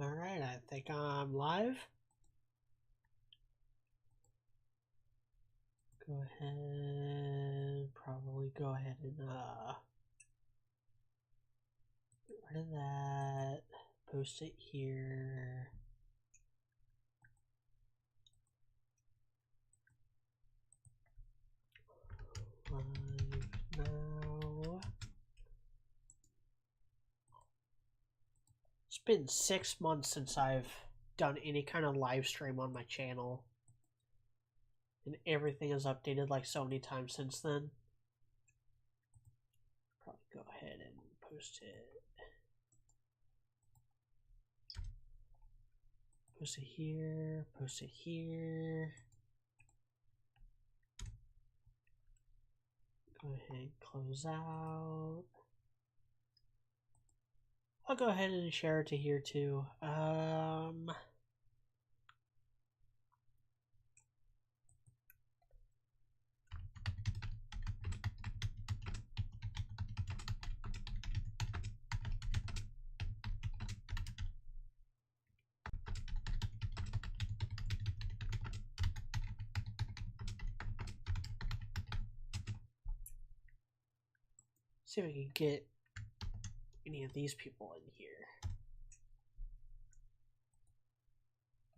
Alright, I think I'm live. Go ahead, probably go ahead and get rid of that, post it here. Live now. It's been 6 months since I've done any kind of live stream on my channel. And everything is updated like so many times since then. Probably go ahead and post it. Post it here, post it here. Go ahead and close out. I'll go ahead and share it to here too. See if we can get any of these people in here.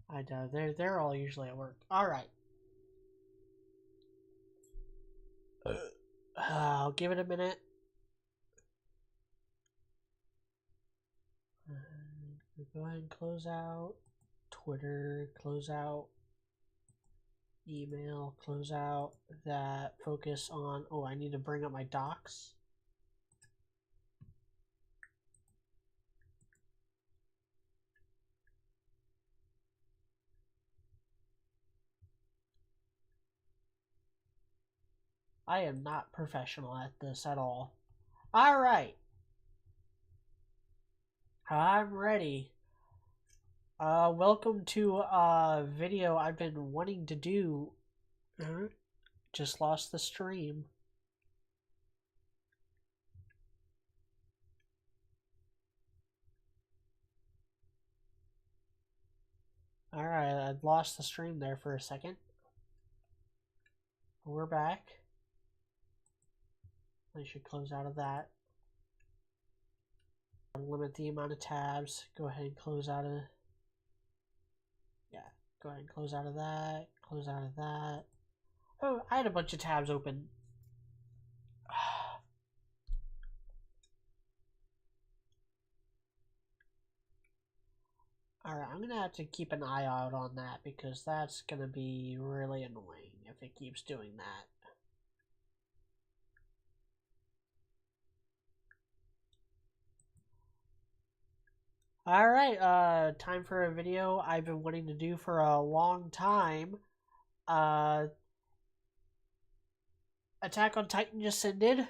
I know they're all usually at work. All right. I'll give it a minute. Go ahead and close out Twitter, close out email, close out that. Focus on, oh, I need to bring up my docs. I am not professional at this at all. All right. I'm ready. Welcome to a video I've been wanting to do. Just lost the stream. Alright, I lost the stream there for a second. We're back. I should close out of that. Limit the amount of tabs. Go ahead and close out of... Yeah, go ahead and close out of that. Close out of that. Oh, I had a bunch of tabs open. Alright, I'm gonna have to keep an eye out on that because that's gonna be really annoying if it keeps doing that. Alright, time for a video I've been wanting to do for a long time. Attack on Titan just ended.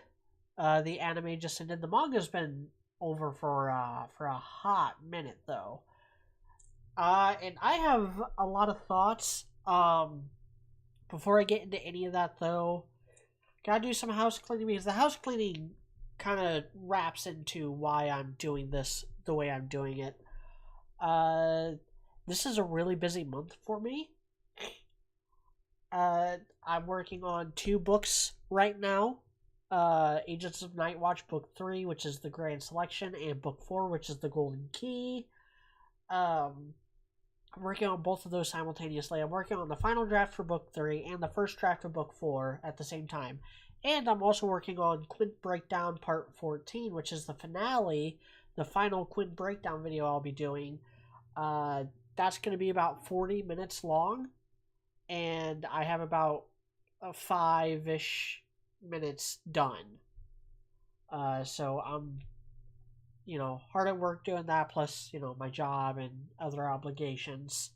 The anime just ended. The manga's been over for a hot minute though. And I have a lot of thoughts. Before I get into any of that though, gotta do some house cleaning because the house cleaning kind of wraps into why I'm doing this the way I'm doing it. This is a really busy month for me. I'm working on 2 books right now. Agents of Night Watch Book 3, which is the Grand Selection, and Book 4, which is the Golden Key. I'm working on both of those simultaneously. I'm working on the final draft for Book 3 and the first draft of Book 4 at the same time. And I'm also working on Quint Breakdown Part 14, which is the finale, the final Quint Breakdown video I'll be doing. That's going to be about 40 minutes long. And I have about 5-ish minutes done. So I'm, hard at work doing that, plus, my job and other obligations.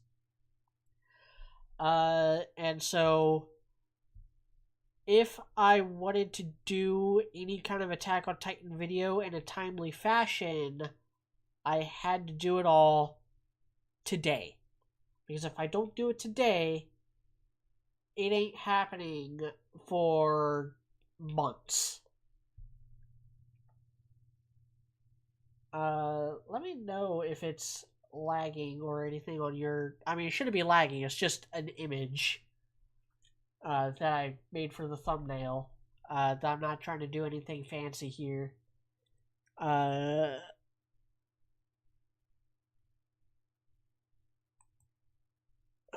And so if I wanted to do any kind of Attack on Titan video in a timely fashion, I had to do it all today. Because if I don't do it today, it ain't happening for months. Let me know if it's lagging or anything on your. I mean, it shouldn't be lagging. It's just an image that I made for the thumbnail. That I'm not trying to do anything fancy here. Uh,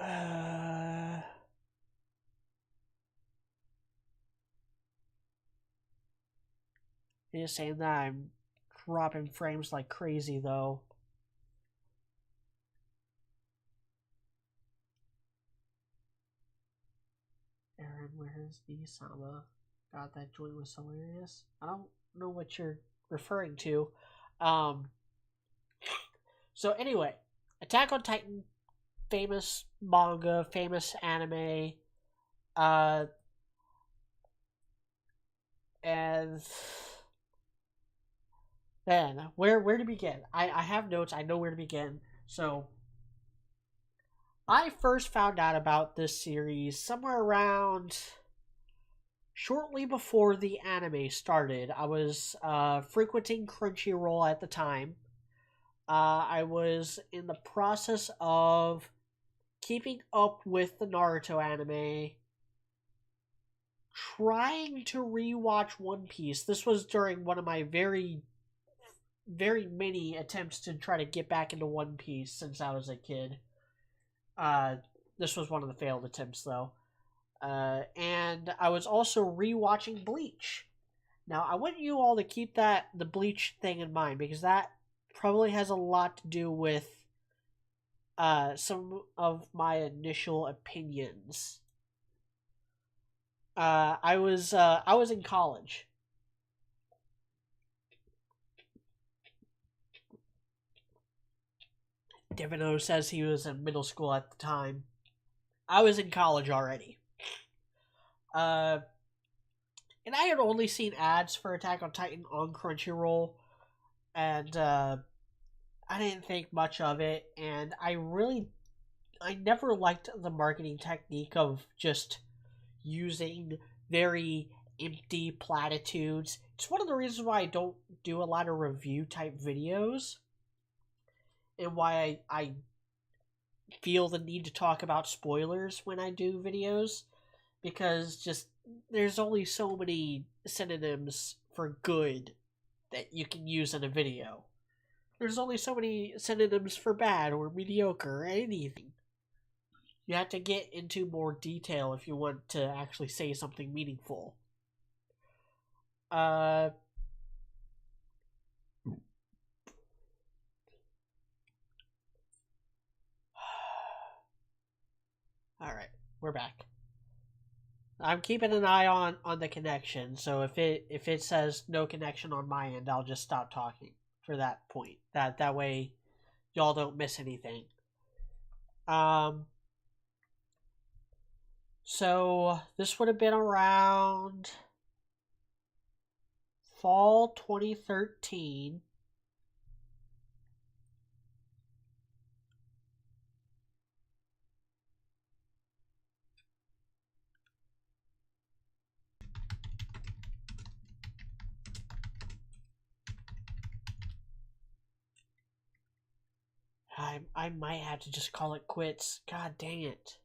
uh, just saying that I'm dropping frames like crazy though. Aaron, where's the Sama? God, that joint was hilarious. I don't know what you're referring to. Um, so anyway, Attack on Titan, famous manga, famous anime, uh, and then where to begin? I have notes. I know where to begin. So I first found out about this series somewhere around shortly before the anime started. I was frequenting Crunchyroll at the time. I was in the process of keeping up with the Naruto anime, trying to rewatch One Piece. This was during one of my very, very many attempts to try to get back into One Piece since I was a kid. Uh, this was one of the failed attempts, though. And I was also rewatching Bleach. Now, I want you all to keep the Bleach thing in mind because that probably has a lot to do with some of my initial opinions. I was in college. Divino says he was in middle school at the time. I was in college already. And I had only seen ads for Attack on Titan on Crunchyroll, and I didn't think much of it. And I never liked the marketing technique of just using very empty platitudes. It's one of the reasons why I don't do a lot of review type videos and why I feel the need to talk about spoilers when I do videos because just there's only so many synonyms for good that you can use in a video. There's only so many synonyms for bad or mediocre or anything. You have to get into more detail if you want to actually say something meaningful. Uh, all right, we're back. I'm keeping an eye on the connection, so if it says no connection on my end, I'll just stop talking for that point. That way, y'all don't miss anything. Um, so this would have been around fall 2013. I might have to just call it quits. God dang it.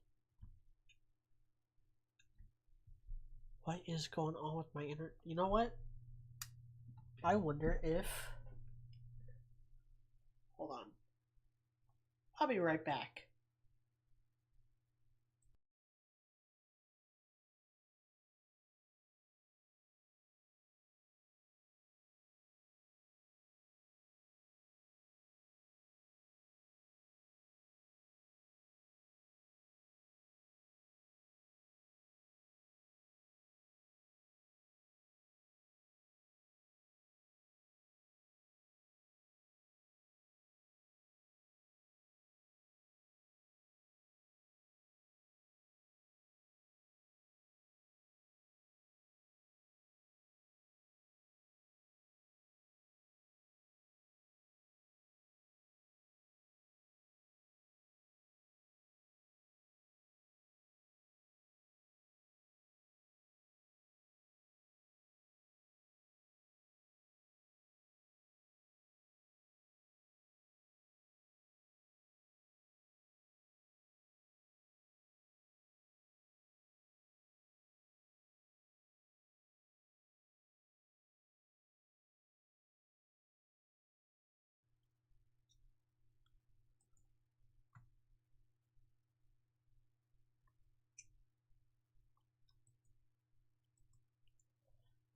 What is going on with my internet? You know what? I wonder if. Hold on. I'll be right back.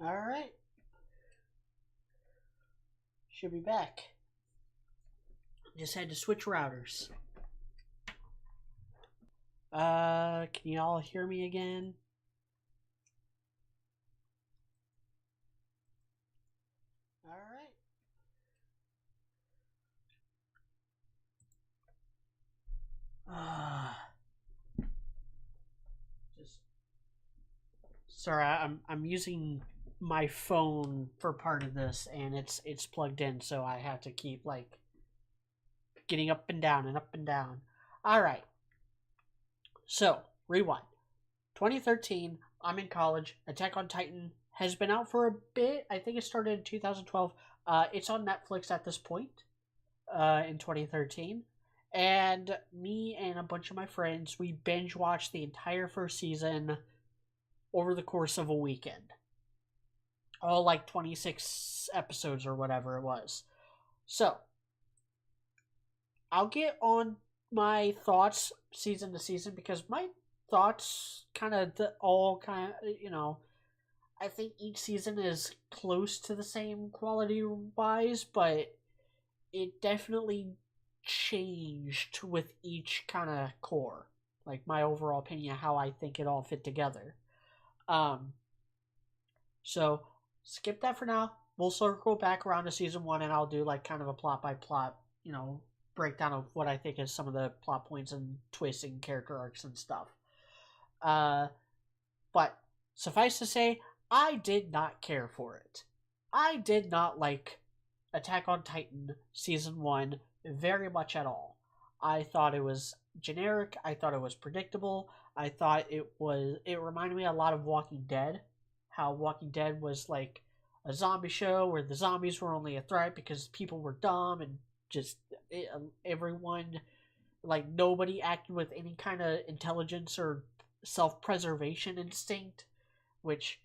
Alright. Should be back. Just had to switch routers. Can you all hear me again? Alright. Just sorry, I'm using my phone for part of this, and it's plugged in, so I have to keep like getting up and down and up and down. All right. So rewind. 2013. I'm in college. Attack on Titan has been out for a bit. I think it started in 2012. It's on Netflix at this point. In 2013. And me and a bunch of my friends, we binge watched the entire first season over the course of a weekend. All like 26 episodes or whatever it was. So, I'll get on my thoughts season to season because my thoughts I think each season is close to the same quality wise, but it definitely changed with each kind of core. Like my overall opinion, how I think it all fit together. So skip that for now. We'll circle back around to season 1, and I'll do like kind of a plot by plot, breakdown of what I think is some of the plot points and twists and character arcs and stuff. But suffice to say, I did not care for it. I did not like Attack on Titan season 1 very much at all. I thought it was generic. I thought it was predictable. I thought it reminded me a lot of Walking Dead. How Walking Dead was like a zombie show where the zombies were only a threat because people were dumb and just everyone, like nobody acted with any kind of intelligence or self-preservation instinct, which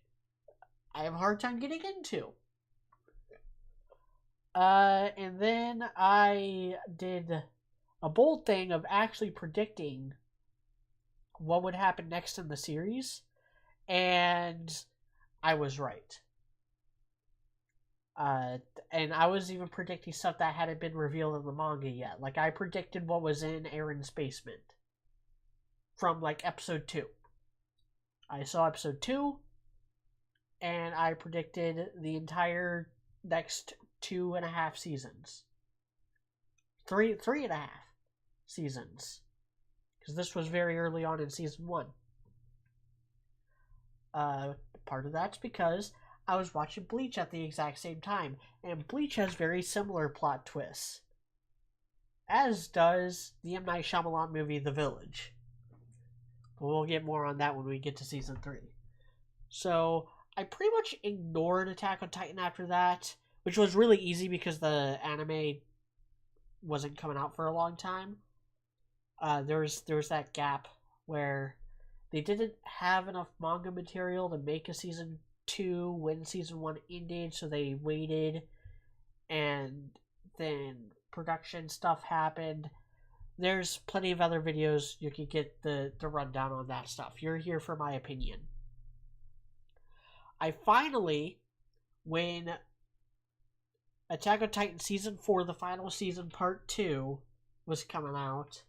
I have a hard time getting into. And then I did a bold thing of actually predicting what would happen next in the series, and I was right. And I was even predicting stuff that hadn't been revealed in the manga yet. Like, I predicted what was in Aaron's basement from, like, episode 2. I saw episode 2, and I predicted the entire next 2.5 seasons. Three and a half seasons. Because this was very early on in season 1. Part of that's because I was watching Bleach at the exact same time, and Bleach has very similar plot twists, as does the M. Night Shyamalan movie The Village. But we'll get more on that when we get to season 3. So, I pretty much ignored Attack on Titan after that, which was really easy because the anime wasn't coming out for a long time. There was that gap where they didn't have enough manga material to make a season 2 when season 1 ended, so they waited, and then production stuff happened. There's plenty of other videos you can get the rundown on that stuff. You're here for my opinion. I finally, when Attack on Titan season 4, the final season, part 2, was coming out,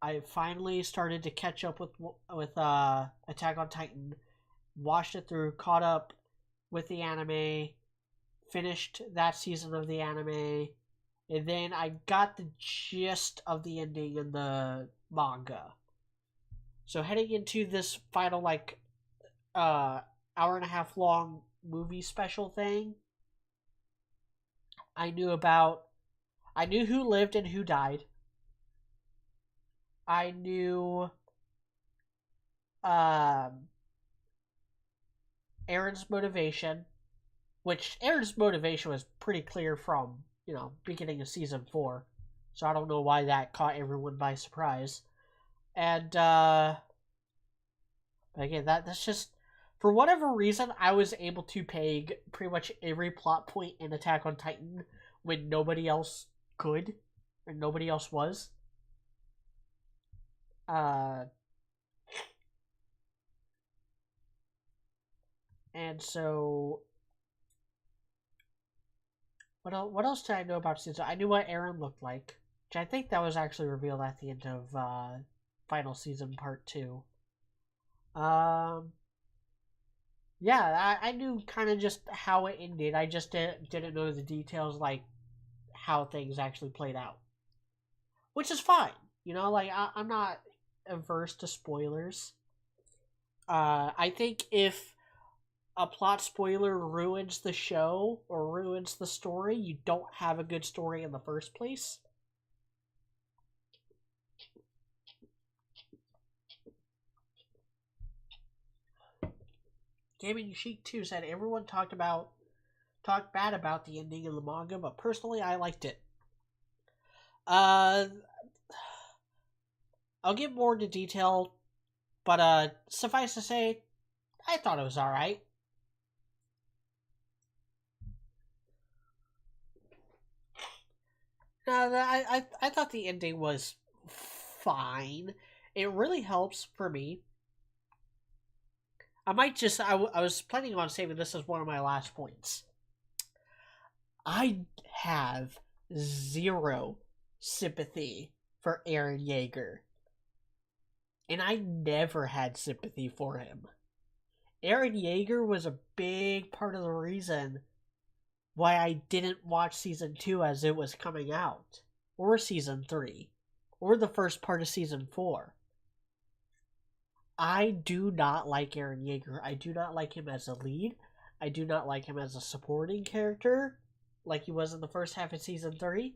I finally started to catch up with Attack on Titan, watched it through, caught up with the anime, finished that season of the anime, and then I got the gist of the ending in the manga. So heading into this final hour and a half long movie special thing, I knew who lived and who died. I knew Aaron's motivation, which Aaron's motivation was pretty clear from, beginning of season 4. So I don't know why that caught everyone by surprise. And, again, that's just, for whatever reason, I was able to peg pretty much every plot point in Attack on Titan when nobody else could, or nobody else was. And so, what else did I know about season 2? I knew what Aaron looked like, which I think that was actually revealed at the end of final season part 2. Um, yeah, I knew kind of just how it ended. I just didn't know the details, like how things actually played out, which is fine. You know, like I'm not averse to spoilers. I think if a plot spoiler ruins the show or ruins the story, you don't have a good story in the first place. Gaming Chic 2 said everyone talked bad about the ending of the manga, but personally I liked it. I'll get more into detail, but suffice to say, I thought it was alright. I thought the ending was fine. It really helps for me. I might just I was planning on saving this as one of my last points. I have zero sympathy for Eren Yeager. And I never had sympathy for him. Eren Yeager was a big part of the reason why I didn't watch season 2 as it was coming out, or season 3, or the first part of season 4. I do not like Eren Yeager. I do not like him as a lead. I do not like him as a supporting character, like he was in the first half of season 3.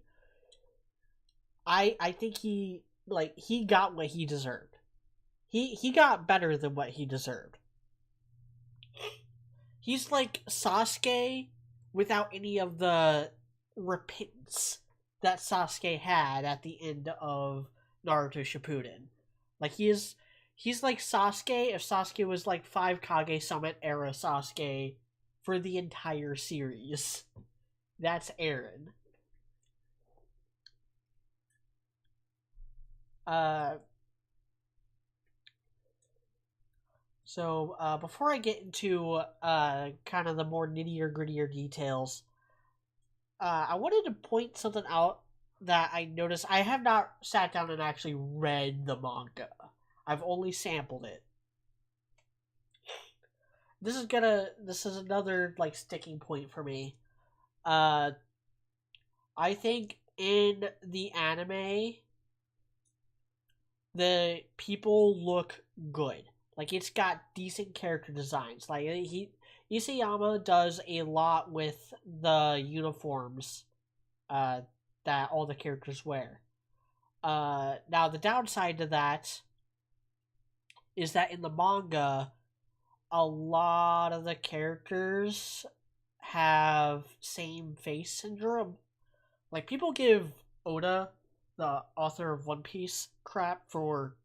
I think he got what he deserved. He got better than what he deserved. He's like Sasuke without any of the repentance that Sasuke had at the end of Naruto Shippuden. Like he's like Sasuke if Sasuke was like 5 Kage Summit era Sasuke for the entire series. That's Eren. So before I get into kind of the more nittier grittier details, I wanted to point something out that I noticed. I have not sat down and actually read the manga. I've only sampled it. This is another like sticking point for me. I think in the anime the people look good. Like it's got decent character designs. Like Isayama does a lot with the uniforms that all the characters wear. Now the downside to that is that in the manga, a lot of the characters have same face syndrome. Like people give Oda, the author of One Piece, crap for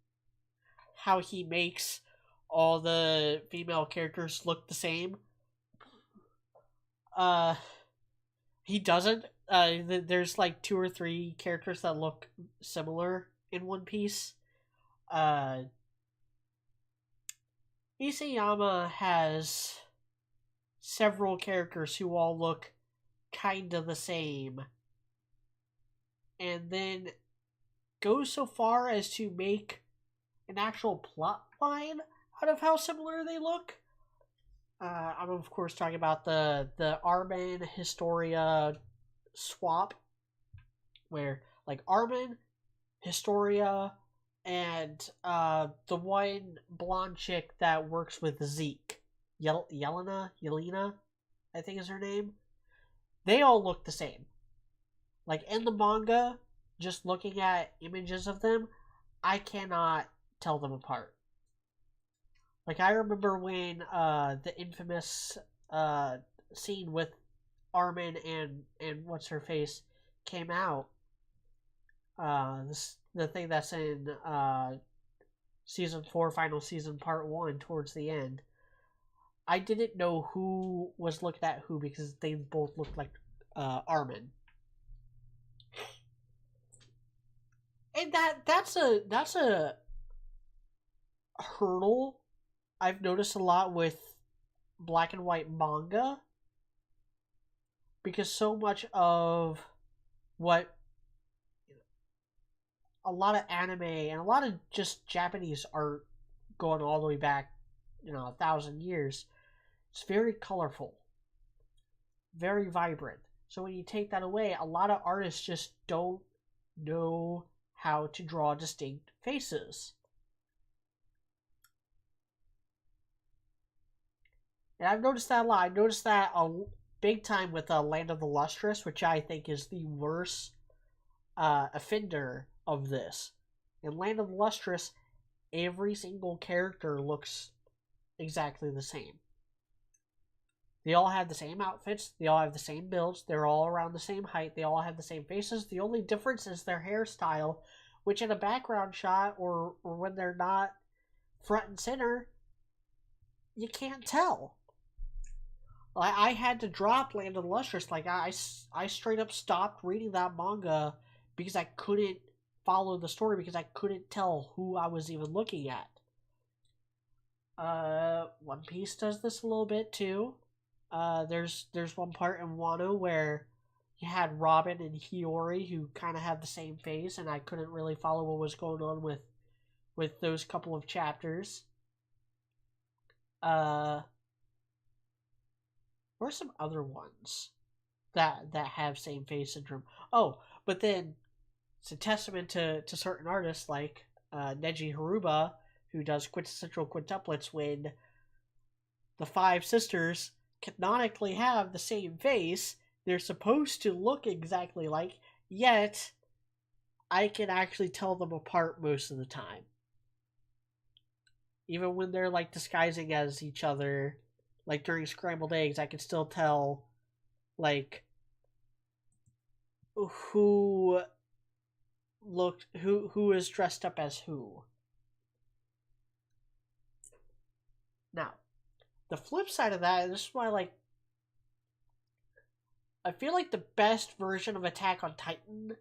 how he makes all the female characters look the same. He doesn't. There's like 2 or 3 characters that look similar in One Piece. Isayama has several characters who all look kind of the same, and then goes so far as to make an actual plot line out of how similar they look. I'm of course talking about the Armin Historia swap, where like Armin, Historia, and the one blonde chick that works with Zeke, Yelena, I think is her name. They all look the same. Like in the manga, just looking at images of them, I cannot tell them apart. Like I remember when the infamous scene with Armin and what's her face came out. The thing that's in season 4, final season, part 1, towards the end. I didn't know who was looking at who because they both looked like Armin. And that's a hurdle I've noticed a lot with black and white manga, because so much of what a lot of anime and a lot of just Japanese art going all the way back, 1,000 years, it's very colorful, very vibrant. So when you take that away, a lot of artists just don't know how to draw distinct faces. And I've noticed that a lot. I've noticed that a big time with Land of the Lustrous, which I think is the worst offender of this. In Land of the Lustrous, every single character looks exactly the same. They all have the same outfits, they all have the same builds, they're all around the same height, they all have the same faces. The only difference is their hairstyle, which in a background shot or when they're not front and center, you can't tell. I had to drop Land of the Lustrous. Like, I straight up stopped reading that manga because I couldn't follow the story, because I couldn't tell who I was even looking at. One Piece does this a little bit too. There's one part in Wano where you had Robin and Hiyori who kind of have the same face, and I couldn't really follow what was going on with those couple of chapters. Or some other ones that have same face syndrome. Oh, but then it's a testament to certain artists like Neji Haruba, who does quintessential quintuplets, when the five sisters canonically have the same face. They're supposed to look exactly like, yet I can actually tell them apart most of the time. Even when they're like disguising as each other, like during Scrambled Eggs, I can still tell like who is dressed up as who. Now, the flip side of that, and this is why I feel like the best version of Attack on Titan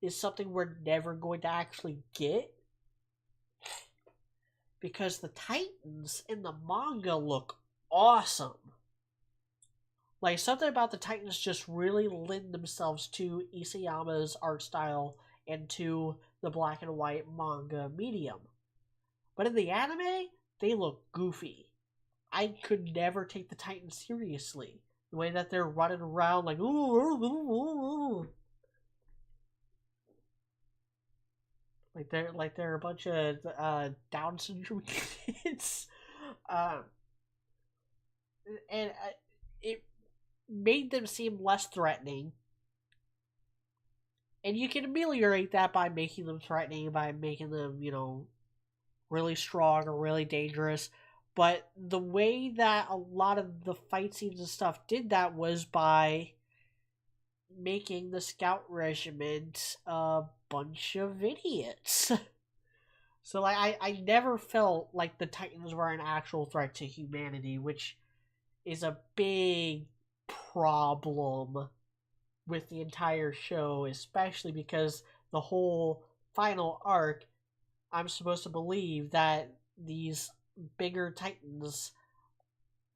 is something we're never going to actually get, because the Titans in the manga look awesome. Like, something about the Titans just really lend themselves to Isayama's art style and to the black and white manga medium. But in the anime, they look goofy. I could never take the Titans seriously. The way that they're running around like, ooh. Like they're a bunch of Down syndrome kids. And it made them seem less threatening. And you can ameliorate that by making them threatening, by making them, really strong or really dangerous. But the way that a lot of the fight scenes and stuff did that was by making the scout regiment a bunch of idiots. So I never felt like the Titans were an actual threat to humanity, which is a big problem with the entire show, especially because the whole final arc, I'm supposed to believe that these bigger Titans,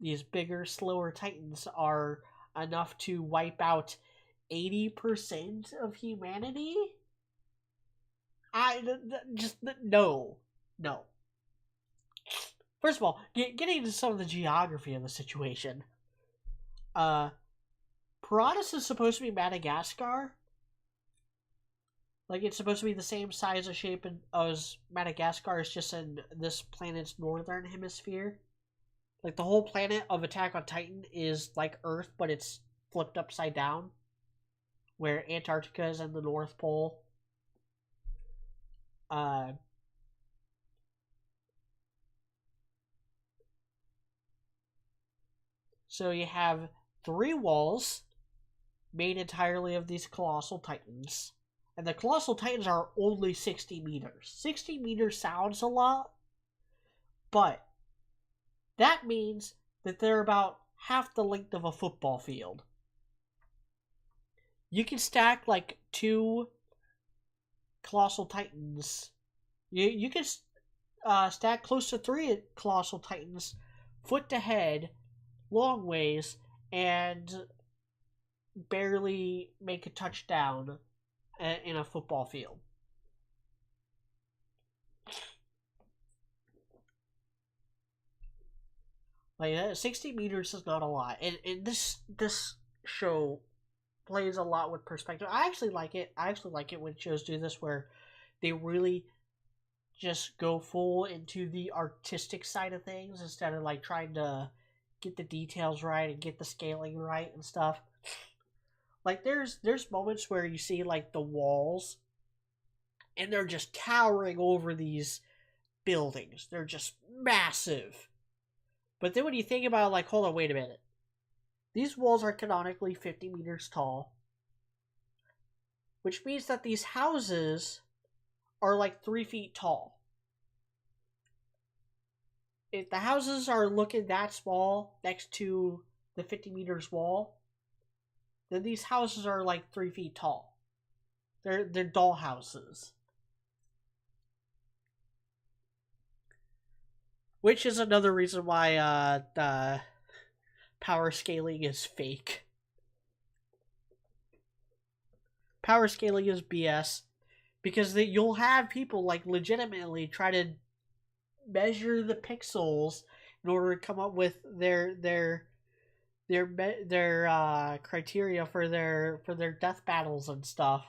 these bigger, slower Titans are enough to wipe out 80% of humanity? No. First of all, getting into some of the geography of the situation. Piranhas is supposed to be Madagascar. Like, it's supposed to be the same size and shape as Madagascar, is just in this planet's northern hemisphere. Like, the whole planet of Attack on Titan is like Earth, but it's flipped upside down, where Antarctica is in the North Pole. So you have 3 walls made entirely of these Colossal Titans. And the Colossal Titans are only 60 meters. 60 meters sounds a lot, but that means that they're about half the length of a football field. You can stack like 2 Colossal Titans. You can stack close to 3 Colossal Titans foot to head long ways and barely make a touchdown in a football field. Like 60 meters is not a lot, and this show plays a lot with perspective. I actually like it. I actually like it when shows do this, where they really just go full into the artistic side of things instead of like trying to get the details right and get the scaling right and stuff. Like there's moments where you see like the walls and they're just towering over these buildings. They're just massive. But then when you think about it, like, hold on, wait a minute. These walls are canonically 50 meters tall, which means that these houses are like 3 feet tall. If the houses are looking that small next to the 50 meters wall, then these houses are like 3 feet tall. They're doll houses. Which is another reason why the power scaling is fake. Power scaling is BS. Because you'll have people like legitimately try to measure the pixels in order to come up with their criteria for their death battles and stuff.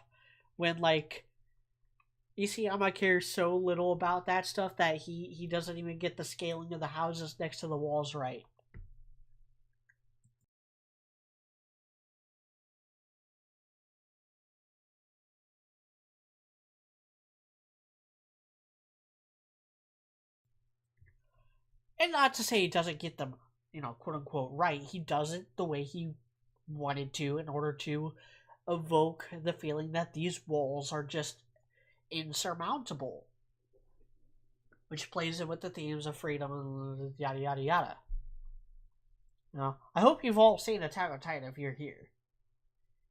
When like Isayama cares so little about that stuff that he doesn't even get the scaling of the houses next to the walls right. And not to say he doesn't get them, quote unquote, right. He does it the way he wanted to in order to evoke the feeling that these walls are just insurmountable. Which plays in with the themes of freedom and yada yada yada. I hope you've all seen Attack on Titan if you're here.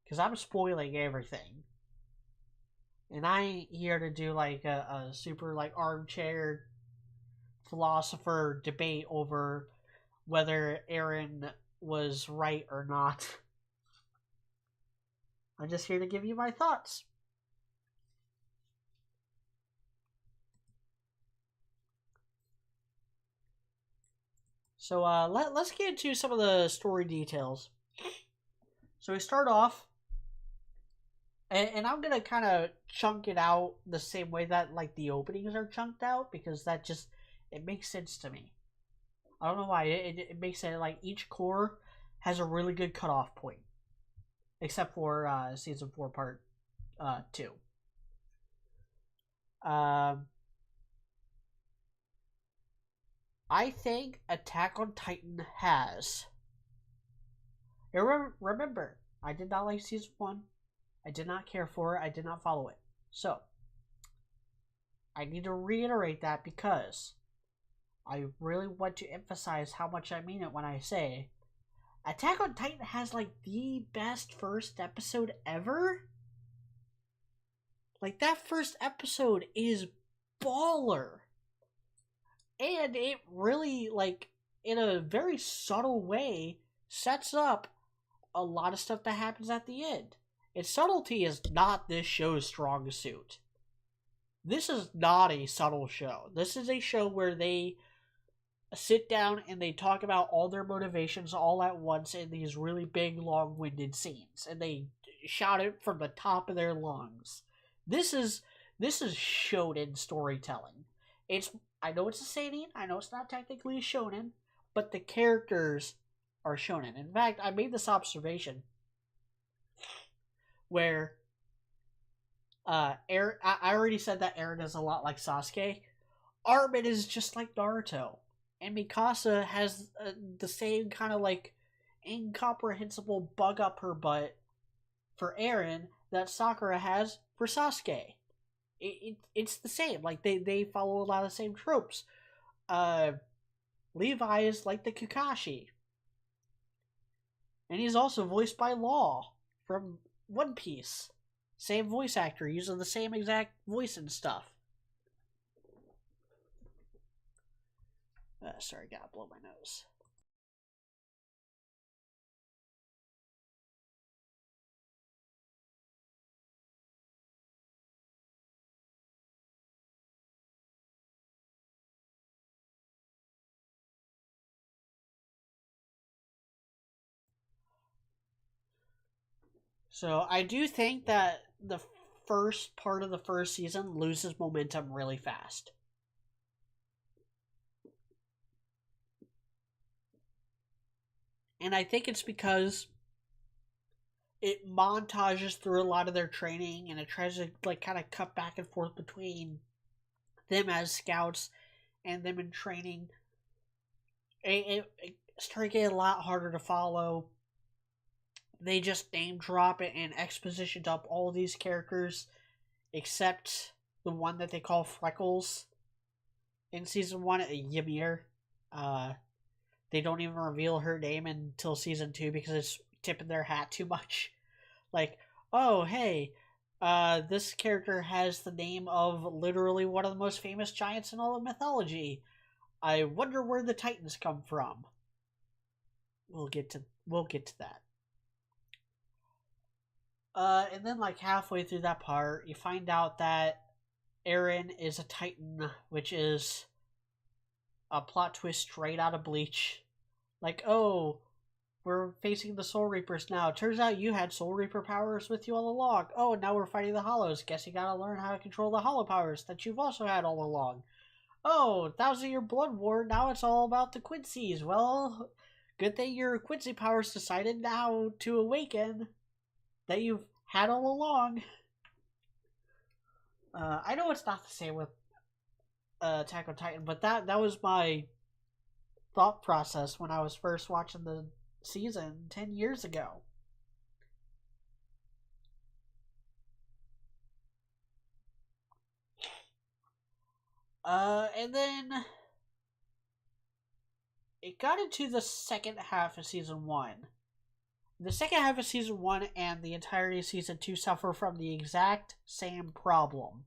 Because I'm spoiling everything. And I ain't here to do like a super like armchair philosopher debate over whether Eren was right or not. I'm just here to give you my thoughts. So let's get into some of the story details. So we start off, and I'm gonna kind of chunk it out the same way that like the openings are chunked out, because that just it makes sense to me. I don't know why it makes it like each core has a really good cutoff point, except for season 4 part 2. I think Attack on Titan has. Remember, I did not like season 1. I did not care for it. I did not follow it. So, I need to reiterate that because I really want to emphasize how much I mean it when I say Attack on Titan has like the best first episode ever. Like that first episode is baller. And it really, like, in a very subtle way, sets up a lot of stuff that happens at the end. And subtlety is not this show's strong suit. This is not a subtle show. This is a show where they sit down and they talk about all their motivations all at once in these really big, long-winded scenes. And they shout it from the top of their lungs. This is shonen storytelling. I know it's a seinen, I know it's not technically a shonen, but the characters are shonen. In fact, I made this observation where Eren, I already said that Eren is a lot like Sasuke. Armin is just like Naruto. And Mikasa has the same kind of like incomprehensible bug up her butt for Eren that Sakura has for Sasuke. It's the same. Like they follow a lot of the same tropes. Levi is like the Kakashi, and he's also voiced by Law from One Piece. Same voice actor using the same exact voice and stuff. Sorry, gotta blow my nose. So I do think that the first part of the first season loses momentum really fast. And I think it's because it montages through a lot of their training and it tries to like kind of cut back and forth between them as scouts and them in training. It started getting a lot harder to follow. They just name drop it and expositioned up all these characters except the one that they call Freckles in season 1, Ymir. Uh, they don't even reveal her name until season 2 because it's tipping their hat too much. Like, oh, hey, this character has the name of literally one of the most famous giants in all of mythology. I wonder where the Titans come from. We'll get to that. And then like halfway through that part, you find out that Acran is a Titan, which is a plot twist straight out of Bleach. Like, oh, we're facing the Soul Reapers now. Turns out you had Soul Reaper powers with you all along. Oh, now we're fighting the Hollows. Guess you gotta learn how to control the Hollow powers that you've also had all along. Oh, 1,000-year blood war. Now it's all about the Quincy's. Well, good thing your Quincy powers decided now to awaken that you've had all along. I know it's not the same with Attack on Titan, but that was my thought process when I was first watching the season 10 years ago. And then it got into the second half of season 1. The second half of season 1 and the entirety of season 2 suffer from the exact same problem.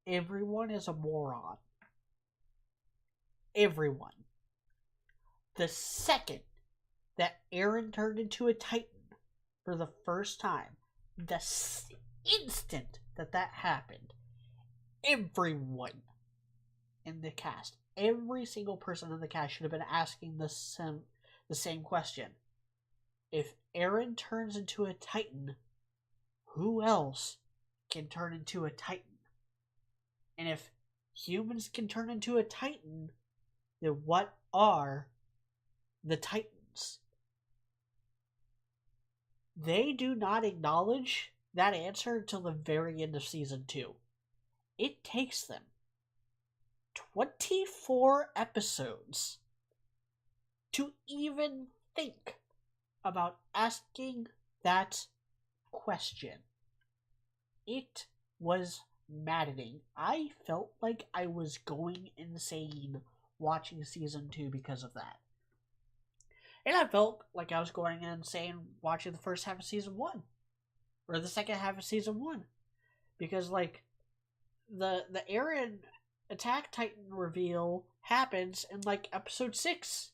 Everyone is a moron. Everyone. The second that Acran turned into a Titan for the first time, the instant that happened, everyone in the cast, every single person in the cast should have been asking the same question. If Acran turns into a Titan, who else can turn into a Titan? And if humans can turn into a Titan, then what are the Titans? They do not acknowledge that answer until the very end of season 2. It takes them 24 episodes to even think about asking that question. It was maddening. I felt like I was going insane watching season 2 because of that. And I felt like I was going insane watching the first half of season 1. Or the second half of season 1. Because, like, the Acran Attack Titan reveal happens in, like, episode 6.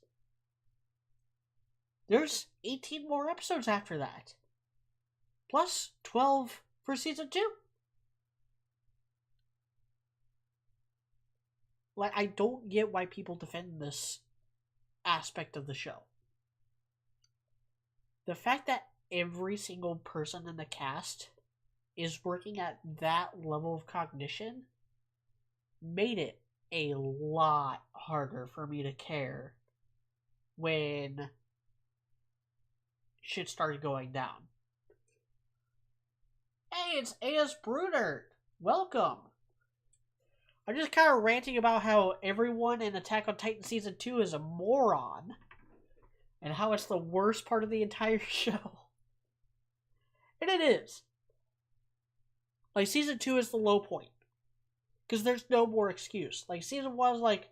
There's 18 more episodes after that. Plus 12 for season 2. Like, I don't get why people defend this aspect of the show. The fact that every single person in the cast is working at that level of cognition made it a lot harder for me to care when shit started going down. Hey, it's AS Bruder! Welcome! I'm just kind of ranting about how everyone in Attack on Titan Season 2 is a moron. And how it's the worst part of the entire show. And it is. Like, Season 2 is the low point. Because there's no more excuse. Like, Season 1 is like,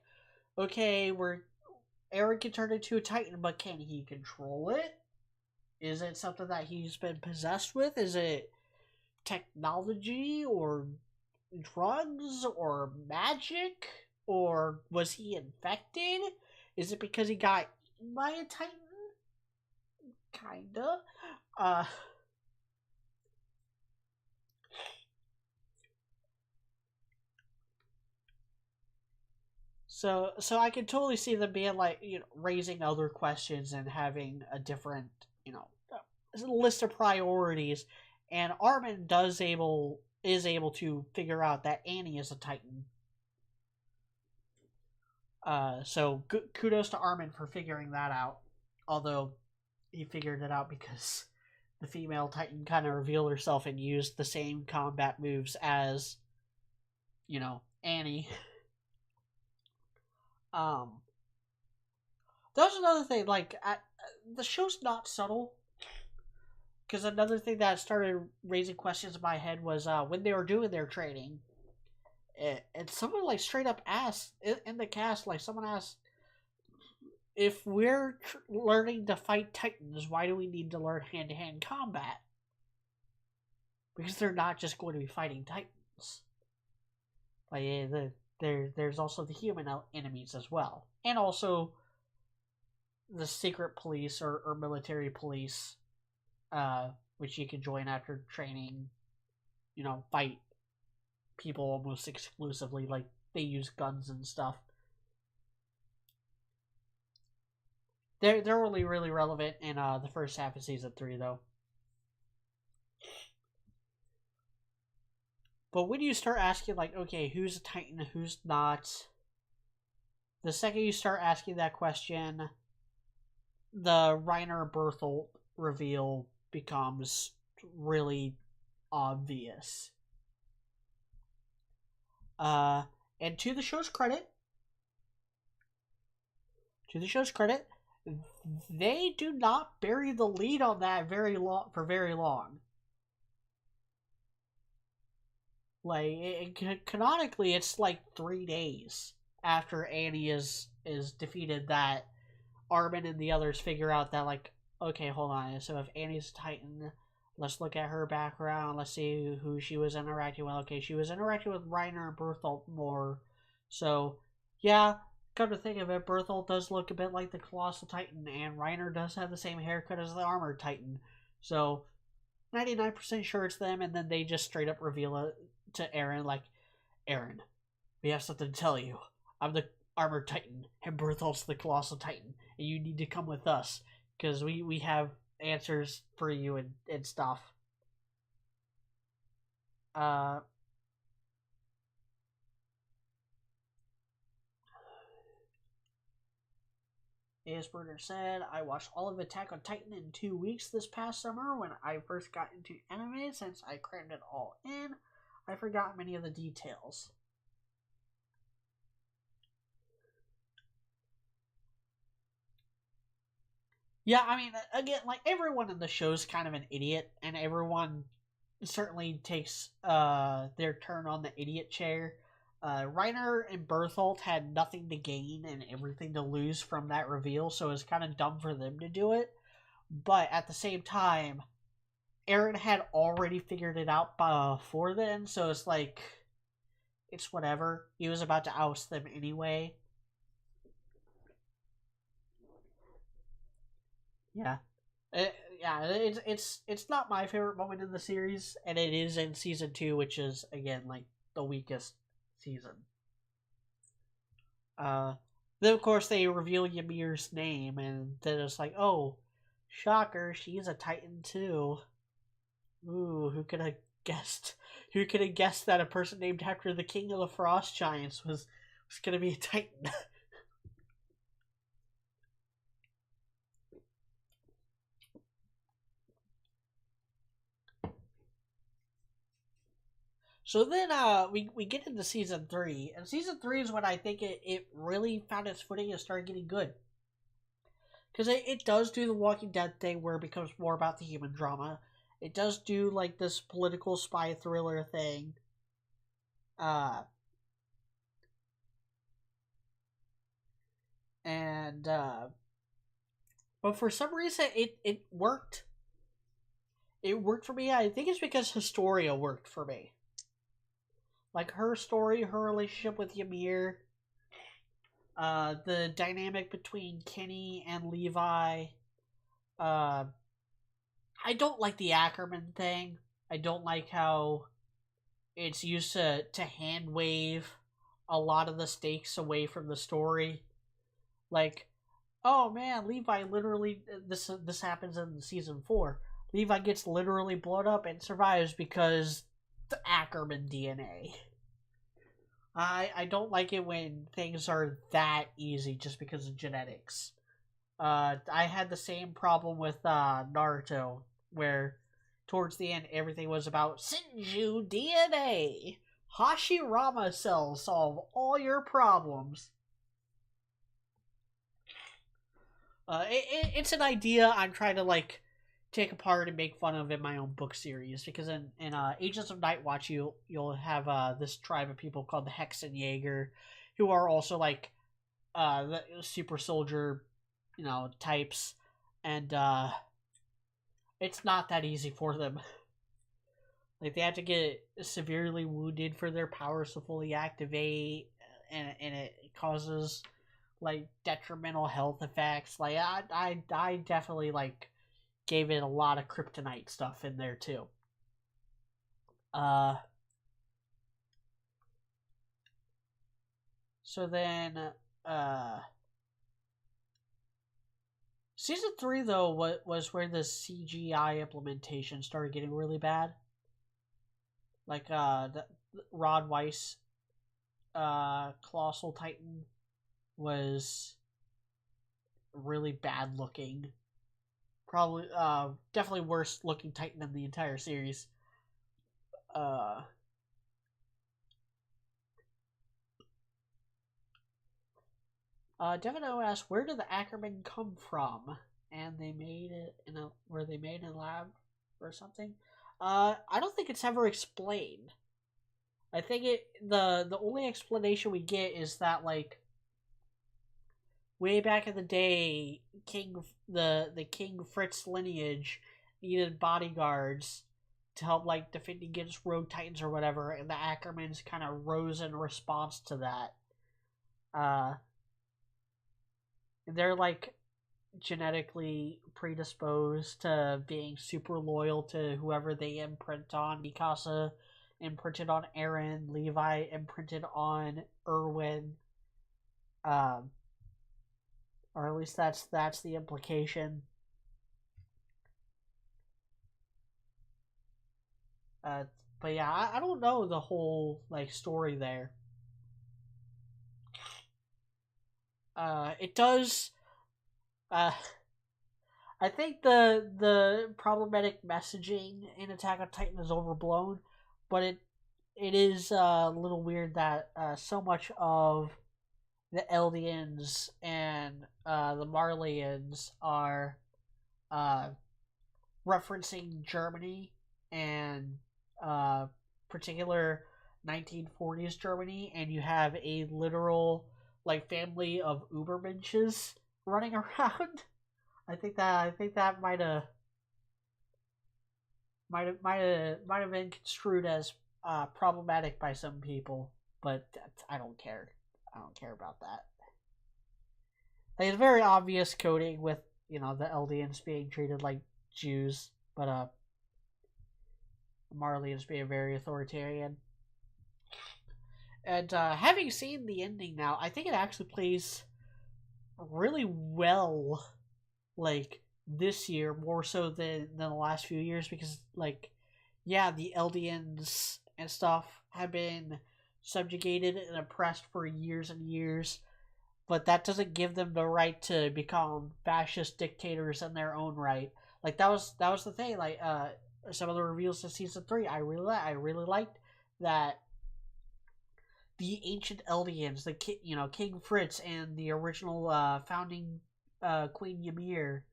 okay, Acran can turn into a Titan, but can he control it? Is it something that he's been possessed with? Is it technology or drugs or magic? Or was he infected? Is it because he got eaten by a Titan? Kinda. So I can totally see them being like, raising other questions and having a different, list of priorities, and Armin is able to figure out that Annie is a Titan. So kudos to Armin for figuring that out. Although he figured it out because the female Titan kind of revealed herself and used the same combat moves as, Annie. That was another thing. Like, the show's not subtle. Because another thing that started raising questions in my head was when they were doing their training, and someone like straight up asked in the cast, like someone asked, if we're learning to fight Titans, why do we need to learn hand-to-hand combat? Because they're not just going to be fighting Titans. Like, there's also the human enemies as well, and also the secret police or military police, which you can join after training. Fight people almost exclusively. Like, they use guns and stuff. They're only really relevant in the first half of season 3, though. But when you start asking, like, okay, who's a Titan, who's not, the second you start asking that question, the Riner Berthold reveal becomes really obvious. And to the show's credit, they do not bury the lead on that for very long. Like, canonically, it's like 3 days after Annie is defeated that Armin and the others figure out that, like, okay, hold on. So if Annie's a Titan, let's look at her background. Let's see who she was interacting with. Okay, she was interacting with Riner and Berthold more. So, yeah, come to think of it, Berthold does look a bit like the Colossal Titan, and Riner does have the same haircut as the Armored Titan. So, 99% sure it's them, and then they just straight up reveal it to Eren, like, Eren, we have something to tell you. I'm the Armored Titan, and Berthold's the Colossal Titan, and you need to come with us, because we have answers for you and stuff. Asperger said, I watched all of Attack on Titan in 2 weeks this past summer when I first got into anime. Since I crammed it all in, I forgot many of the details. Yeah, I mean, again, like, everyone in the show's kind of an idiot, and everyone certainly takes their turn on the idiot chair. Reiner and Berthold had nothing to gain and everything to lose from that reveal, so it's kind of dumb for them to do it. But at the same time, Eren had already figured it out before then, so it's like, it's whatever. He was about to oust them anyway. Yeah. It's not my favorite moment in the series, and it is in season 2, which is, again, like, the weakest season. Then of course they reveal Ymir's name, and then it's like, oh, shocker, she's a Titan too. Ooh, who could have guessed? Who could have guessed that a person named after the King of the Frost Giants was gonna be a Titan? So then we get into season 3, and season 3 is when I think it really found its footing and started getting good. Because it does do the Walking Dead thing where it becomes more about the human drama. It does do, like, this political spy thriller thing. But for some reason it worked. It worked for me. I think it's because Historia worked for me. Like, her story, her relationship with Ymir, the dynamic between Kenny and Levi. I don't like the Ackerman thing. I don't like how it's used to hand wave a lot of the stakes away from the story. Like, oh man, Levi literally, this happens in season 4. Levi gets literally blown up and survives because the Ackerman DNA. I don't like it when things are that easy just because of genetics. I had the same problem with Naruto, where towards the end everything was about Senju DNA. Hashirama cells solve all your problems. It's an idea I'm trying to like take apart and make fun of in my own book series, because in Agents of Night Watch you'll have this tribe of people called the Hexen Jger, who are also like the super soldier, types, and it's not that easy for them. Like, they have to get severely wounded for their powers to fully activate, and it causes like detrimental health effects. Like, I definitely like gave it a lot of kryptonite stuff in there too. So then season 3 though was where the CGI implementation started getting really bad. Like the Rod Weiss Colossal Titan was really bad looking. Probably definitely worst looking Titan in the entire series. Devino asked, where did the Ackerman come from? And they made it were they made in a lab or something? I don't think it's ever explained. I think the only explanation we get is that, like, way back in the day, the King Fritz lineage needed bodyguards to help like defend against rogue titans or whatever, and the Ackermans kind of rose in response to that. They're like genetically predisposed to being super loyal to whoever they imprint on. Mikasa imprinted on Eren, Levi imprinted on Erwin, or at least that's the implication. But yeah, I don't know the whole like story there. It does. I think the problematic messaging in Attack on Titan is overblown, but it is a little weird that so much of the Eldians and the Marleyans are referencing Germany and particular 1940s Germany, and you have a literal like family of Ubermenches running around. I think that might have been construed as problematic by some people, but I don't care. I don't care about that. Like, it's very obvious coding with the Eldians being treated like Jews, but Marleyans being very authoritarian. And having seen the ending now, I think it actually plays really well, like, this year, more so than the last few years, because, like, yeah, the Eldians and stuff have been subjugated and oppressed for years and years, but that doesn't give them the right to become fascist dictators in their own right. Like, that was the thing. Like, some of the reveals of season 3, I really liked that the ancient Eldians, King Fritz and the original founding Queen Ymir,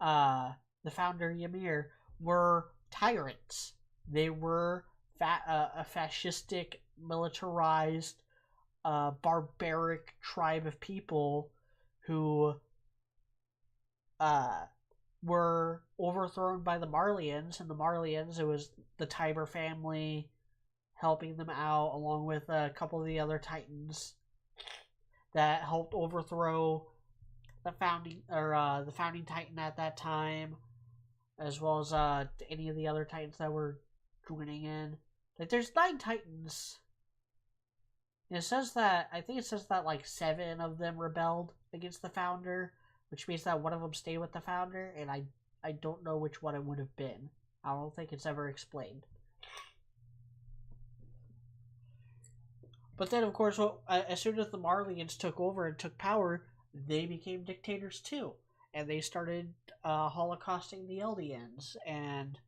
the founder Ymir, were tyrants. They were a fascistic, militarized, barbaric tribe of people who were overthrown by the Marleyans, and the Marleyans, it was the Tiber family helping them out, along with a couple of the other Titans that helped overthrow the founding Titan at that time, as well as any of the other Titans that were joining in. Like, there's 9 Titans. And I think it says that like 7 of them rebelled against the founder, which means that one of them stayed with the founder, and I I don't know which one it would have been. I don't think it's ever explained. But then, of course, as soon as the Marleyans took over and took power, they became dictators too, and they started holocausting the Eldians, and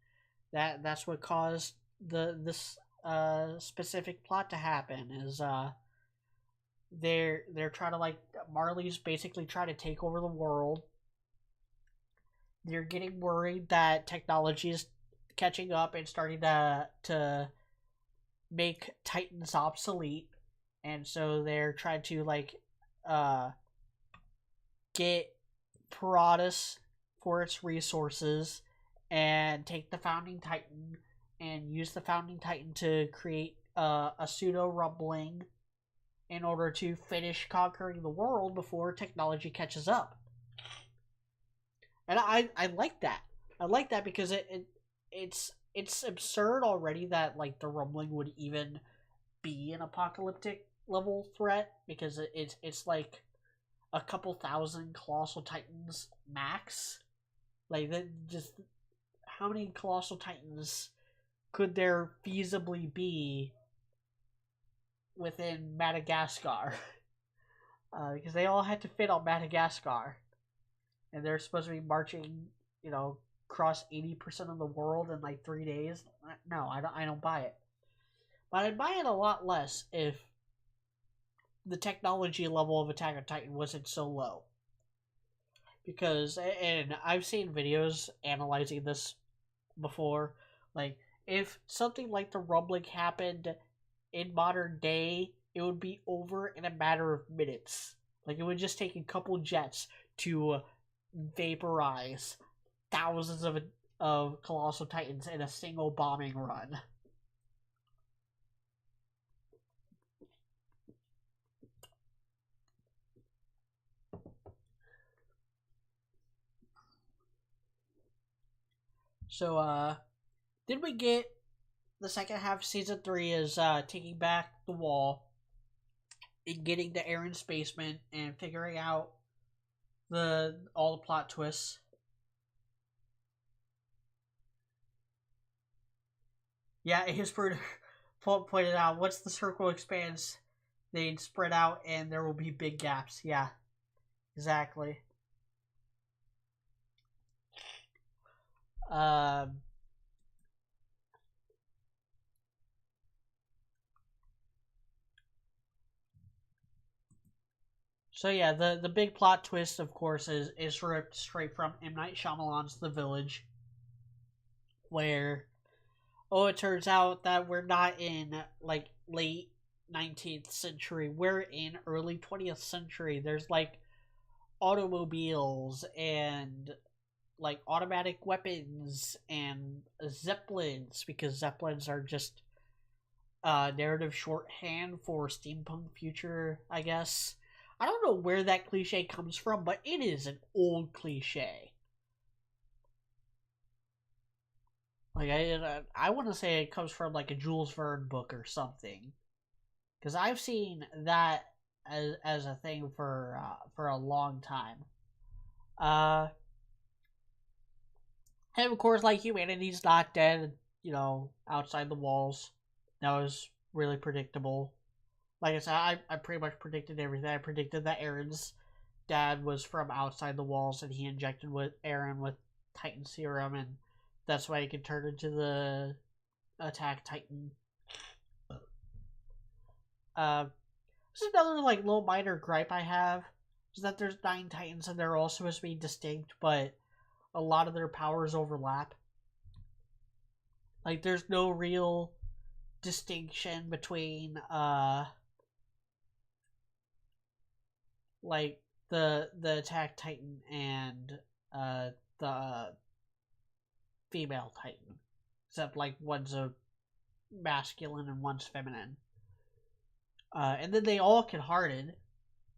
that's what caused this specific plot to happen. Is they're trying to, like, Marley's basically trying to take over the world. They're getting worried that technology is catching up and starting to make Titans obsolete, and so they're trying to, like, get Paratus for its resources and take the Founding Titan and use the Founding Titan to create a pseudo rumbling in order to finish conquering the world before technology catches up. And I like that. I like that because it's absurd already that, like, the rumbling would even be an apocalyptic level threat, because it's like a couple thousand Colossal Titans max. Like, that, just how many Colossal Titans could there feasibly be within Madagascar? Because they all had to fit on Madagascar, and they're supposed to be marching, across 80% of the world in like 3 days. No, I don't buy it. But I'd buy it a lot less if the technology level of Attack on Titan wasn't so low. Because, and I've seen videos analyzing this before, like, if something like the rumbling happened in modern day, it would be over in a matter of minutes. Like, it would just take a couple jets to vaporize thousands of Colossal Titans in a single bombing run. So, then we get the second half of season 3 is taking back the wall and getting to Aaron's basement and figuring out all the plot twists. Yeah, Hisbert pointed out, once the circle expands, they'd spread out and there will be big gaps. Yeah, exactly. So yeah, the big plot twist, of course, is ripped straight from M. Night Shyamalan's The Village, where, it turns out that we're not in, like, late 19th century. We're in early 20th century. There's, like, automobiles and, like, automatic weapons and zeppelins, because zeppelins are just narrative shorthand for steampunk future, I guess. I don't know where that cliche comes from, but it is an old cliche. Like, I want to say it comes from, like, a Jules Verne book or something, because I've seen that as a thing for a long time. And of course, like, humanity's not dead, outside the walls. That was really predictable. Like I said, I pretty much predicted everything. I predicted that Aaron's dad was from outside the walls, and he injected Aaron with Titan serum, and that's why he could turn into the Attack Titan. This is another, like, little minor gripe I have, is that there's 9 Titans and they're all supposed to be distinct, but a lot of their powers overlap. Like, there's no real distinction between like the Attack Titan and the female Titan, except, like, one's a masculine and one's feminine. And then they all can harden.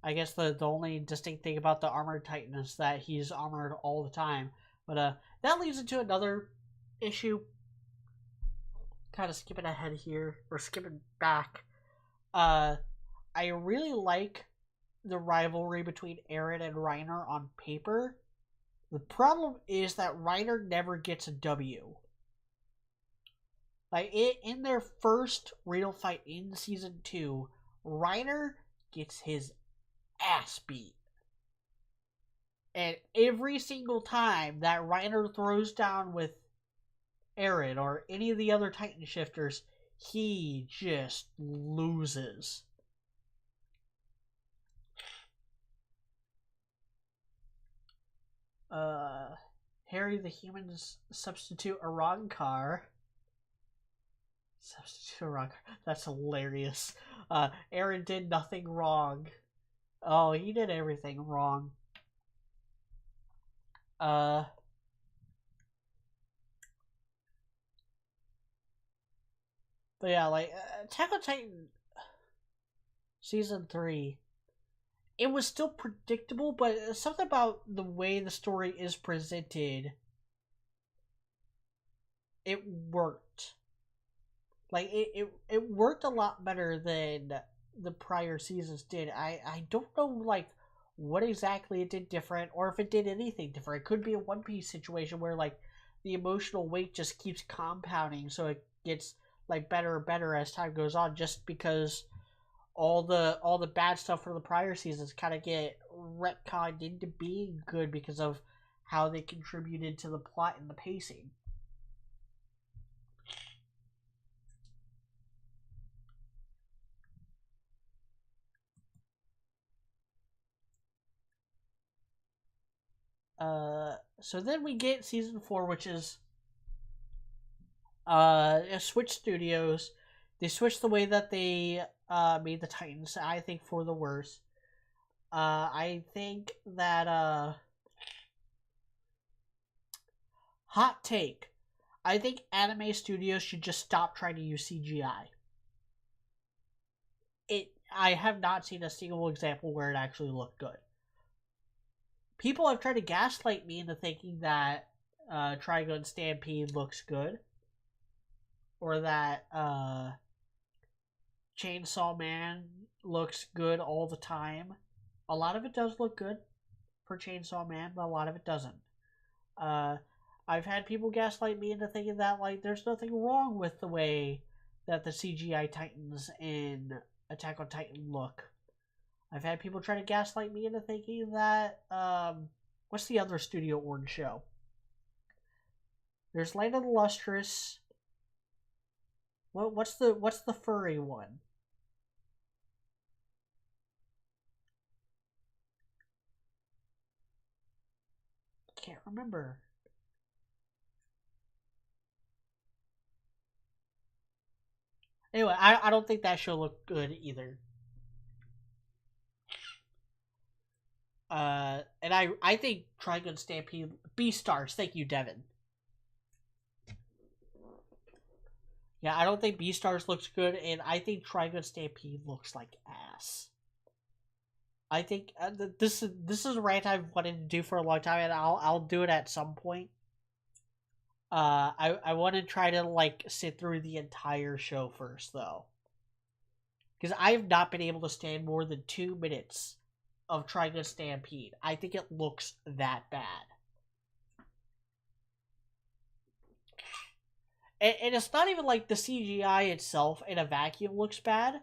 I guess the only distinct thing about the Armored Titan is that he's armored all the time. But that leads into another issue. Kind of skipping ahead here, or skipping back. I really like the rivalry between Aaron and Riner on paper, The problem is that Riner never gets a W. Like, in their first real fight in Season 2, Riner gets his ass beat. And every single time that Riner throws down with Acran or any of the other Titan shifters, he just loses. Harry the Human's substitute Arankar. Substitute Arankar. That's hilarious. Acran did nothing wrong. Oh, he did everything wrong. But yeah, like, Attack on Titan Season 3, it was still predictable, but something about the way the story is presented, it worked. Like, it worked a lot better than the prior seasons did. I don't know, like, what exactly it did different, or if it did anything different. It could be a One Piece situation where, like, the emotional weight just keeps compounding, so it gets, like, better and better as time goes on, just because all the bad stuff from the prior seasons kind of get retconned into being good because of how they contributed to the plot and the pacing. So then we get Season 4, which is Switch Studios. They switched the way that they made the Titans, I think, for the worse. I think that hot take. I think anime studios should just stop trying to use CGI. I have not seen a single example where it actually looked good. People have tried to gaslight me into thinking that Trigun Stampede looks good, or that Chainsaw Man looks good all the time. A lot of it does look good for Chainsaw Man, but a lot of it doesn't. I've had people gaslight me into thinking that, like, there's nothing wrong with the way that the CGI Titans in Attack on Titan look. I've had people try to gaslight me into thinking that, what's the other Studio Orange show? There's Land of the Lustrous. What's the furry one? Can't remember. Anyway, I don't think that show looked good either. And I think Trigun Stampede Beastars. Thank you, Devin. Yeah, I don't think Beastars looks good, and I think Trigun Stampede looks like ass. I think this is a rant I've wanted to do for a long time, and I'll do it at some point. I want to try to, like, sit through the entire show first, though, because I have not been able to stand more than 2 minutes of Trigun Stampede. I think it looks that bad. And it's not even like the CGI itself in a vacuum looks bad.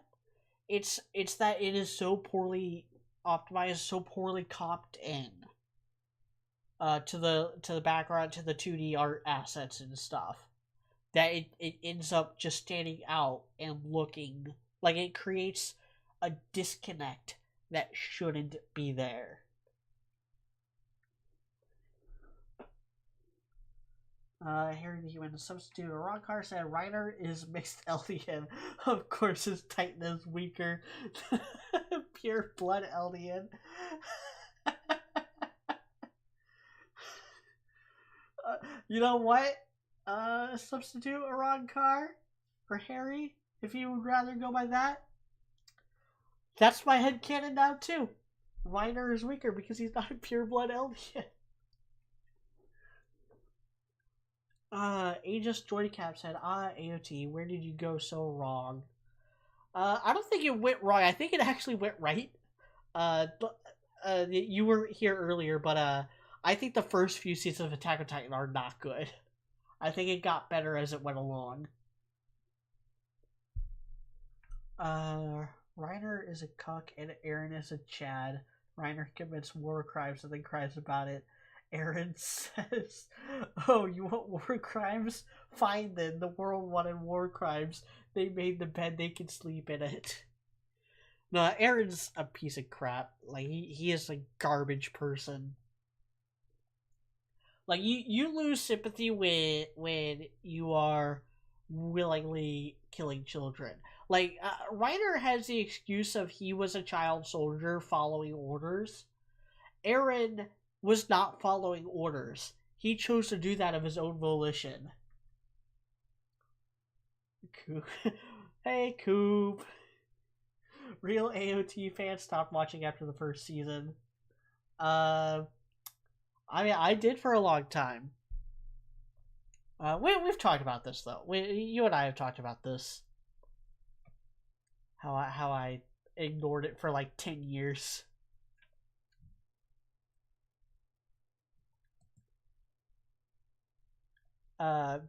It's that it is so poorly optimized, so poorly comped in to the background, to the 2D art assets and stuff, that it ends up just standing out and looking like it creates a disconnect that shouldn't be there. Harry the Human substitute Arankar said Riner is mixed Eldian. Of course his Titan is weaker. Pure blood Eldian. You know what? Substitute Arankar for Harry, if you would rather go by that. That's my headcanon now too. Riner is weaker because he's not a pure blood Eldian. Aegis Joycap said, AOT, where did you go so wrong? I don't think it went wrong. I think it actually went right. You were here earlier, but I think the first few seasons of Attack on Titan are not good. I think it got better as it went along. Reiner is a cuck and Aaron is a Chad. Reiner commits war crimes and then cries about it. Aaron says, "Oh, you want war crimes? Fine then. The world wanted war crimes. They made the bed they can sleep in it." No, Aaron's a piece of crap. Like he is a garbage person. Like you lose sympathy when you are willingly killing children. Like Reiner has the excuse of he was a child soldier following orders. Aaron was not following orders. He chose to do that of his own volition. Hey, Coop. Real AOT fans stopped watching after the first season. I mean, I did for a long time. We've talked about this though. You and I have talked about this. How I ignored it for like 10 years. Yeah,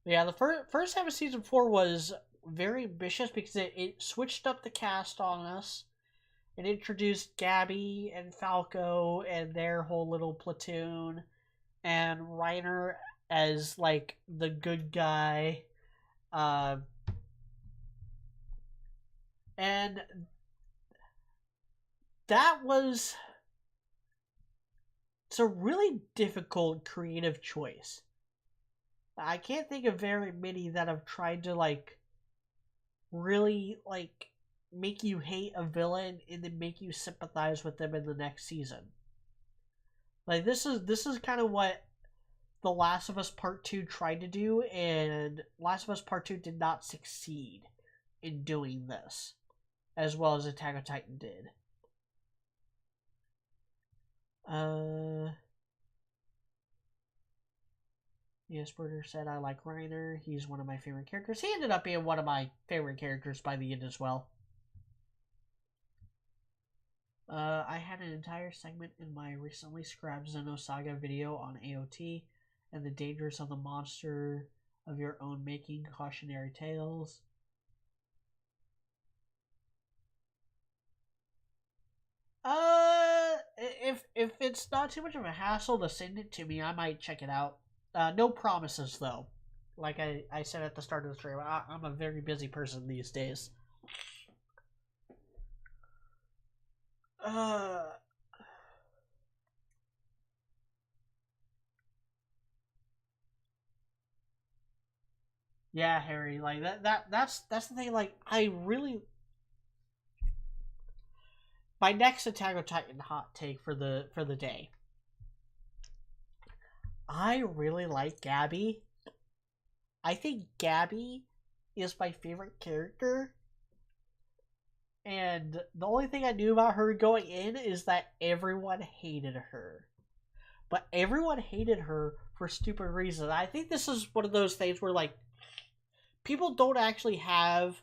the first half of season 4 was very ambitious because it switched up the cast on us. It introduced Gabby and Falco and their whole little platoon, and Reiner as like the good guy. And that was, it's a really difficult creative choice. I can't think of very many that have tried to like really like make you hate a villain and then make you sympathize with them in the next season. Like this is kind of what The Last of Us Part 2 tried to do, and Last of Us Part 2 did not succeed in doing this as well as Attack on Titan did. Yes, Birder said I like Reiner. He's one of my favorite characters. He ended up being one of my favorite characters by the end as well. I had an entire segment in my recently scrapped Xenosaga video on AOT and the dangers of the monster of your own making, cautionary tales. If it's not too much of a hassle to send it to me, I might check it out. No promises though. Like I said at the start of the stream, I'm a very busy person these days. Yeah, Harry, like that's the thing. Like I really, my next Attack on Titan hot take for the day. I really like Gabby. I think Gabby is my favorite character. And the only thing I knew about her going in is that everyone hated her. But everyone hated her for stupid reasons. I think this is one of those things where, like, people don't actually have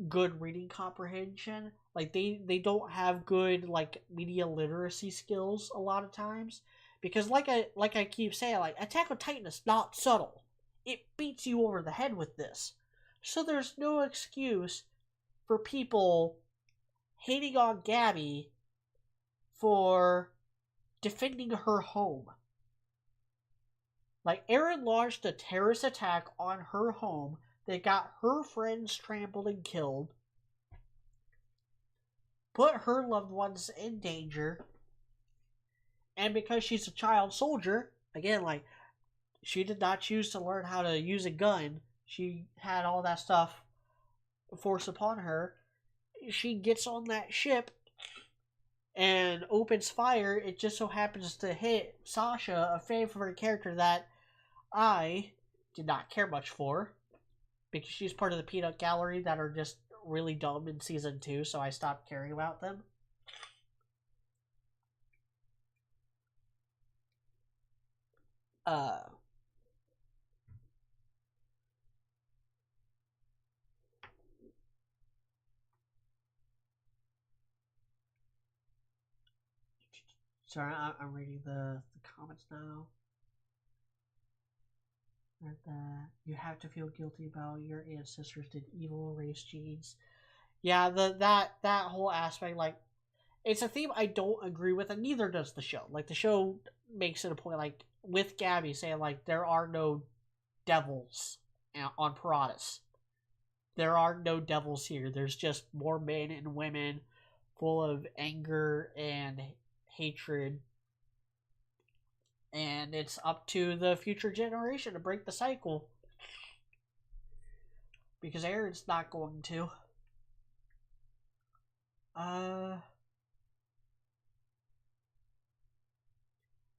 good reading comprehension. Like, they don't have good, like, media literacy skills a lot of times. Because, like I keep saying, like, Attack on Titan is not subtle. It beats you over the head with this. So there's no excuse for people hating on Gabby for defending her home. Like, Eren launched a terrorist attack on her home that got her friends trampled and killed, put her loved ones in danger, and because she's a child soldier, again, like, she did not choose to learn how to use a gun. She had all that stuff forced upon her. She gets on that ship and opens fire. It just so happens to hit Sasha, a favorite character that I did not care much for, because she's part of the peanut gallery that are just really dumb in season 2, so I stopped caring about them. Sorry, I'm reading the comments now. You have to feel guilty about your ancestors did evil race genes. Yeah, that whole aspect, like, it's a theme I don't agree with, and neither does the show. Like, the show makes it a point, like, with Gabby saying, like, there are no devils on Paratus. There are no devils here. There's just more men and women full of anger and hatred. And it's up to the future generation to break the cycle. Because Aaron's not going to.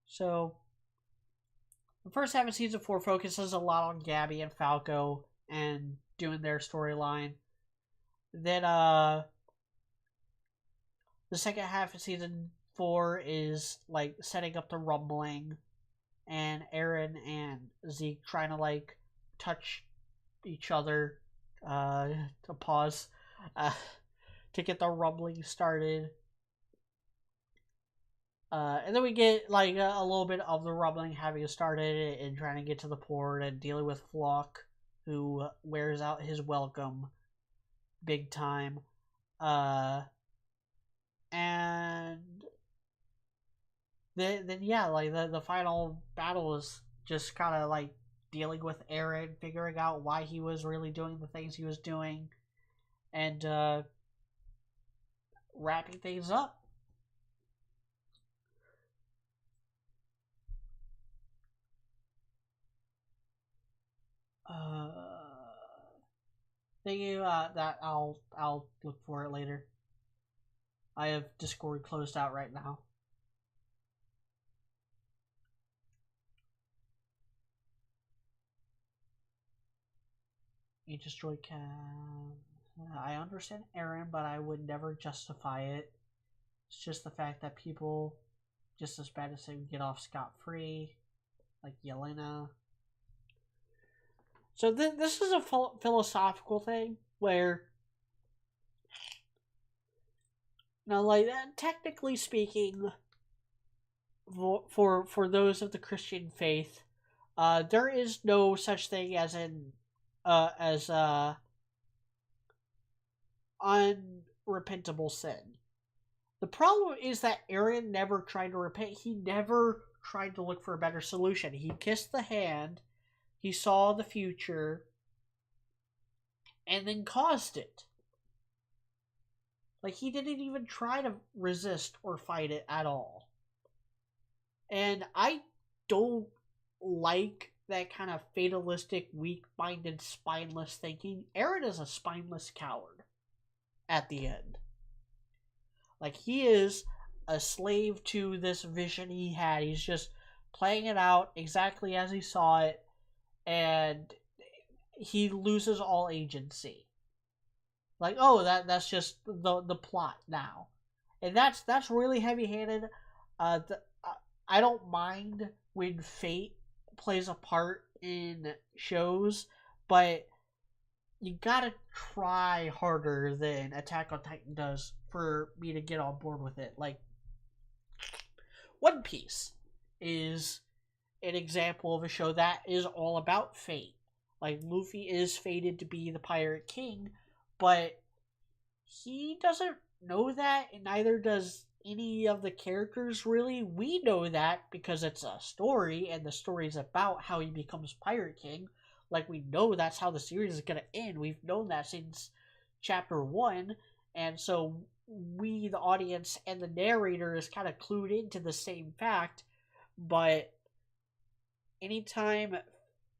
So, the first half of season 4 focuses a lot on Gabby and Falco and doing their storyline. Then, the second half of season 4 is, like, setting up the rumbling, and Aaron and Zeke trying to, like, touch each other, to pause, to get the rumbling started. And then we get, like, a little bit of the rumbling having started and trying to get to the port and dealing with Flock, who wears out his welcome big time. And then yeah, like, the final battle is just kind of, like, dealing with Aaron, figuring out why he was really doing the things he was doing, and wrapping things up. Thinking that I'll look for it later. I have Discord closed out right now. You destroyed Cam. I understand Aaron, but I would never justify it. It's just the fact that people just as bad as they get off scot-free, like Yelena. So this is a philosophical thing where, now, like, technically speaking, for those of the Christian faith, there is no such thing as unrepentable sin. The problem is that Aaron never tried to repent. He never tried to look for a better solution. He kissed the hand, he saw the future, and then caused it. Like, he didn't even try to resist or fight it at all. And I don't like that kind of fatalistic, weak-minded, spineless thinking. Aaron is a spineless coward at the end. Like, he is a slave to this vision he had. He's just playing it out exactly as he saw it, and he loses all agency. Like, oh, that's just the plot now. And that's really heavy-handed. I don't mind when fate plays a part in shows, but you gotta try harder than Attack on Titan does for me to get on board with it. Like, One Piece is an example of a show that is all about fate. Like, Luffy is fated to be the Pirate King, but he doesn't know that, and neither does any of the characters, really. We know that because it's a story, and the story is about how he becomes Pirate King. Like, we know that's how the series is going to end. We've known that since chapter 1, and so we, the audience, and the narrator is kind of clued into the same fact, but anytime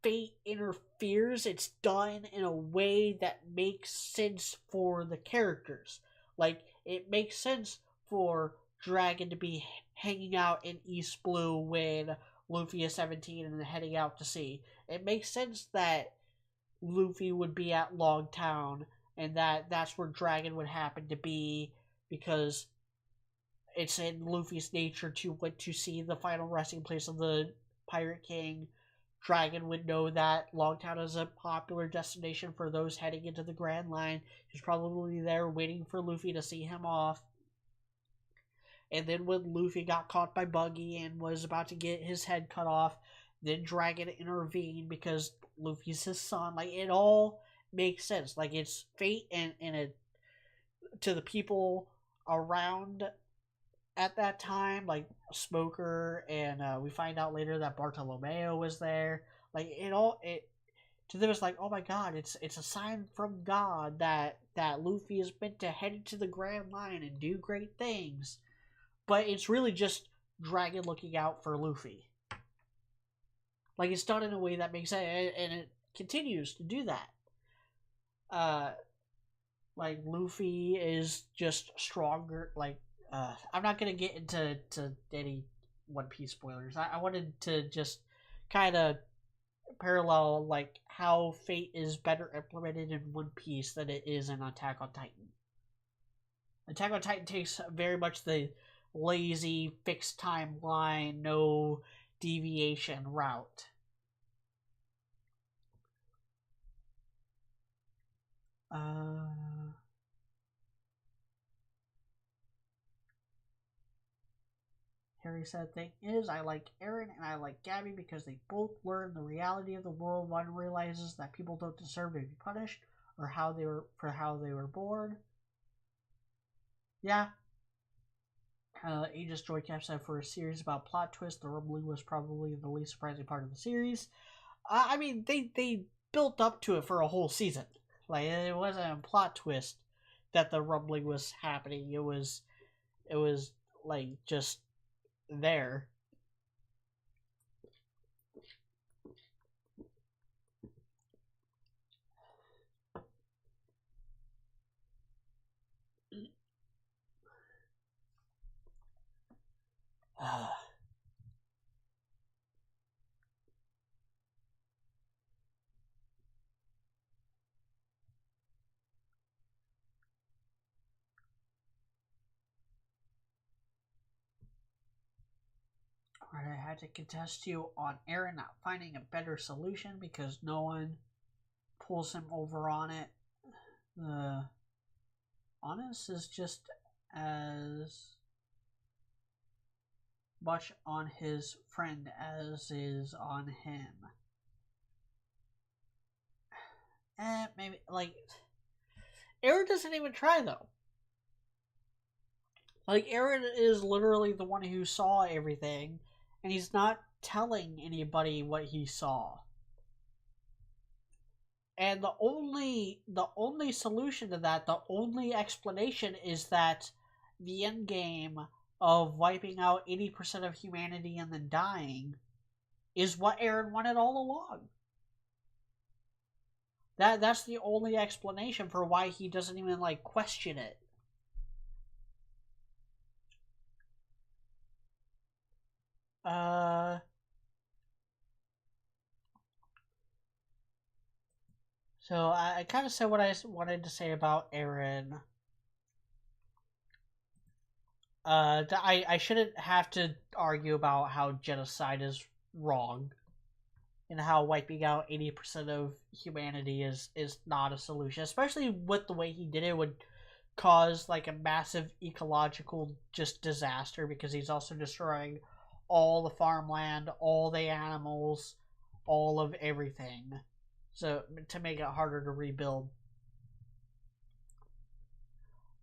fate interferes, it's done in a way that makes sense for the characters. Like, it makes sense for Dragon to be hanging out in East Blue when Luffy is 17 and heading out to sea. It makes sense that Luffy would be at Longtown and that's where Dragon would happen to be, because it's in Luffy's nature to want to see the final resting place of the Pirate King. Dragon would know that Longtown is a popular destination for those heading into the Grand Line. He's probably there waiting for Luffy to see him off. And then when Luffy got caught by Buggy and was about to get his head cut off, then Dragon intervened because Luffy's his son. Like, it all makes sense. Like, it's fate and it, to the people around at that time, like Smoker, and we find out later that Bartolomeo was there. Like, it to them it's like, oh my god, it's a sign from God that Luffy is meant to head into the Grand Line and do great things. But it's really just Dragon looking out for Luffy. Like, it's done in a way that makes sense, and it continues to do that. Like, Luffy is just stronger. Like, I'm not gonna get into any One Piece spoilers. I wanted to just kind of parallel, like, how fate is better implemented in One Piece than it is in Attack on Titan. Attack on Titan takes very much the lazy, fixed timeline, no deviation route. Harry said, "Thing is, I like Aaron and I like Gabby because they both learn the reality of the world. One realizes that people don't deserve to be punished or how they were born." Yeah. Aegis Joycap said, "For a series about plot twist, the rumbling was probably the least surprising part of the series." I mean, they built up to it for a whole season. Like, it wasn't a plot twist that the rumbling was happening. It was like just there. I had to contest you on Aaron not finding a better solution because no one pulls him over on it. The Honest is just as much on his friend as is on him. Maybe, like, Aaron doesn't even try, though. Like, Aaron is literally the one who saw everything, and he's not telling anybody what he saw. And the only solution to that, the only explanation is that the end game of wiping out 80% of humanity and then dying is what Aaron wanted all along. That's the only explanation for why he doesn't even, like, question it. So I kind of said what I wanted to say about Aaron. I shouldn't have to argue about how genocide is wrong and how wiping out 80% of humanity is not a solution, especially with the way he did it would cause, like, a massive ecological just disaster because he's also destroying all the farmland, all the animals, all of everything. So, to make it harder to rebuild.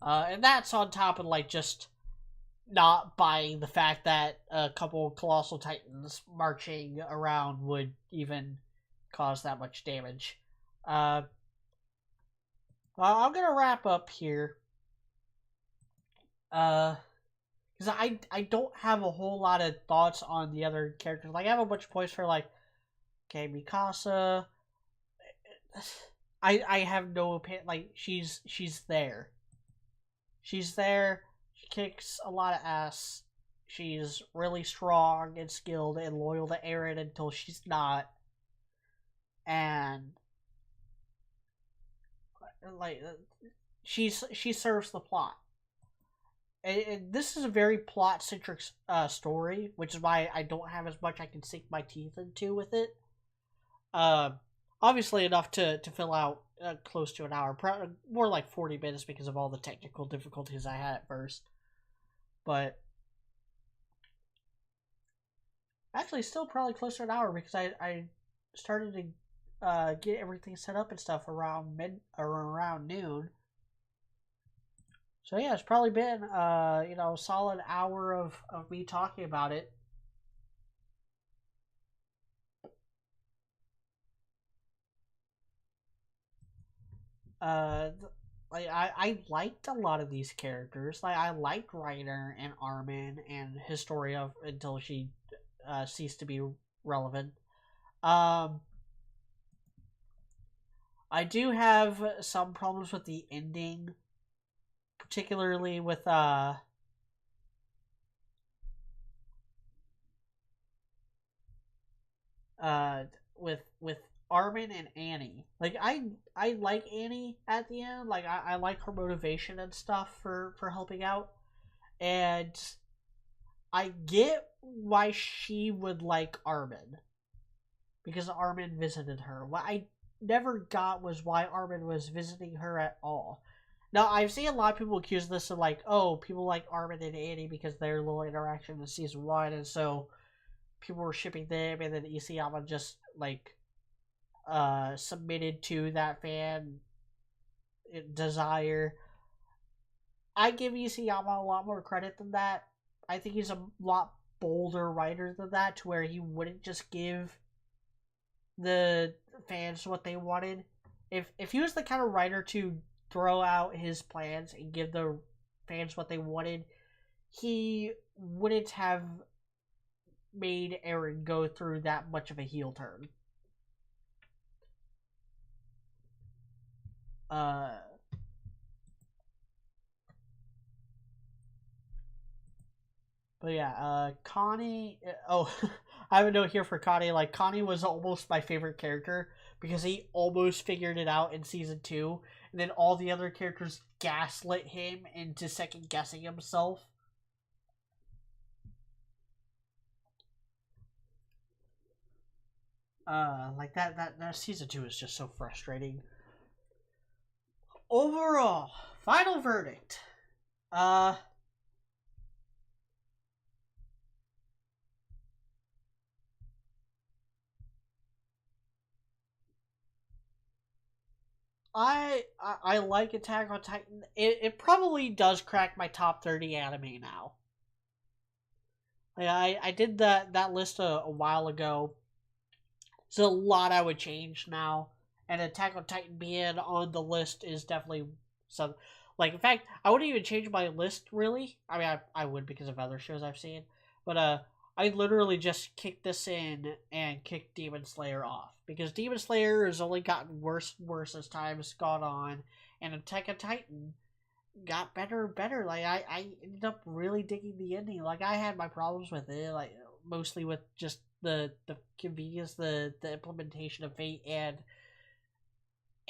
And that's on top of, like, just not buying the fact that a couple Colossal Titans marching around would even cause that much damage. Well, I'm gonna wrap up here. Because I don't have a whole lot of thoughts on the other characters. Like, I have a bunch of points for, like, okay, Mikasa. I have no opinion. Like, she's there. She's there. She kicks a lot of ass. She's really strong and skilled and loyal to Eren until she's not. And, like, she serves the plot. And this is a very plot centric story, which is why I don't have as much I can sink my teeth into with it. Obviously enough to fill out close to an hour, more like 40 minutes because of all the technical difficulties I had at first. But Actually, still probably closer to an hour because I started to get everything set up and stuff around around noon. So yeah, it's probably been a solid hour of me talking about it. Uh, like I liked a lot of these characters. Like I liked Riner and Armin and Historia until she ceased to be relevant. Um, I do have some problems with the ending, particularly with uh with Armin and Annie. Like I like Annie at the end. Like I like her motivation and stuff for helping out. And I get why she would like Armin. Because Armin visited her. What I never got was why Armin was visiting her at all. Now I've seen a lot of people accuse this of like, oh, people like Armin and Annie because their little interaction in season one, and so people were shipping them, and then Isayama just like submitted to that fan desire. I give Isayama a lot more credit than that. I think he's a lot bolder writer than that, to where he wouldn't just give the fans what they wanted. If he was the kind of writer to throw out his plans and give the fans what they wanted, he wouldn't have made Eren go through that much of a heel turn. Uh, but yeah, Connie. Oh, I have a note here for Connie. Like Connie was almost my favorite character because he almost figured it out in season two, and then all the other characters gaslit him into second guessing himself. Like that season two is just so frustrating. Overall, final verdict. Uh, I like Attack on Titan. It probably does crack my top 30 anime now. Like I did that list a while ago. There's a lot I would change now, and Attack on Titan being on the list is definitely some. Like in fact, I wouldn't even change my list really. I mean, I would because of other shows I've seen, but I literally just kicked this in and kicked Demon Slayer off because Demon Slayer has only gotten worse and worse as time's gone on, and Attack on Titan got better and better. Like I ended up really digging the ending. Like I had my problems with it, like mostly with just the convenience, the implementation of fate, and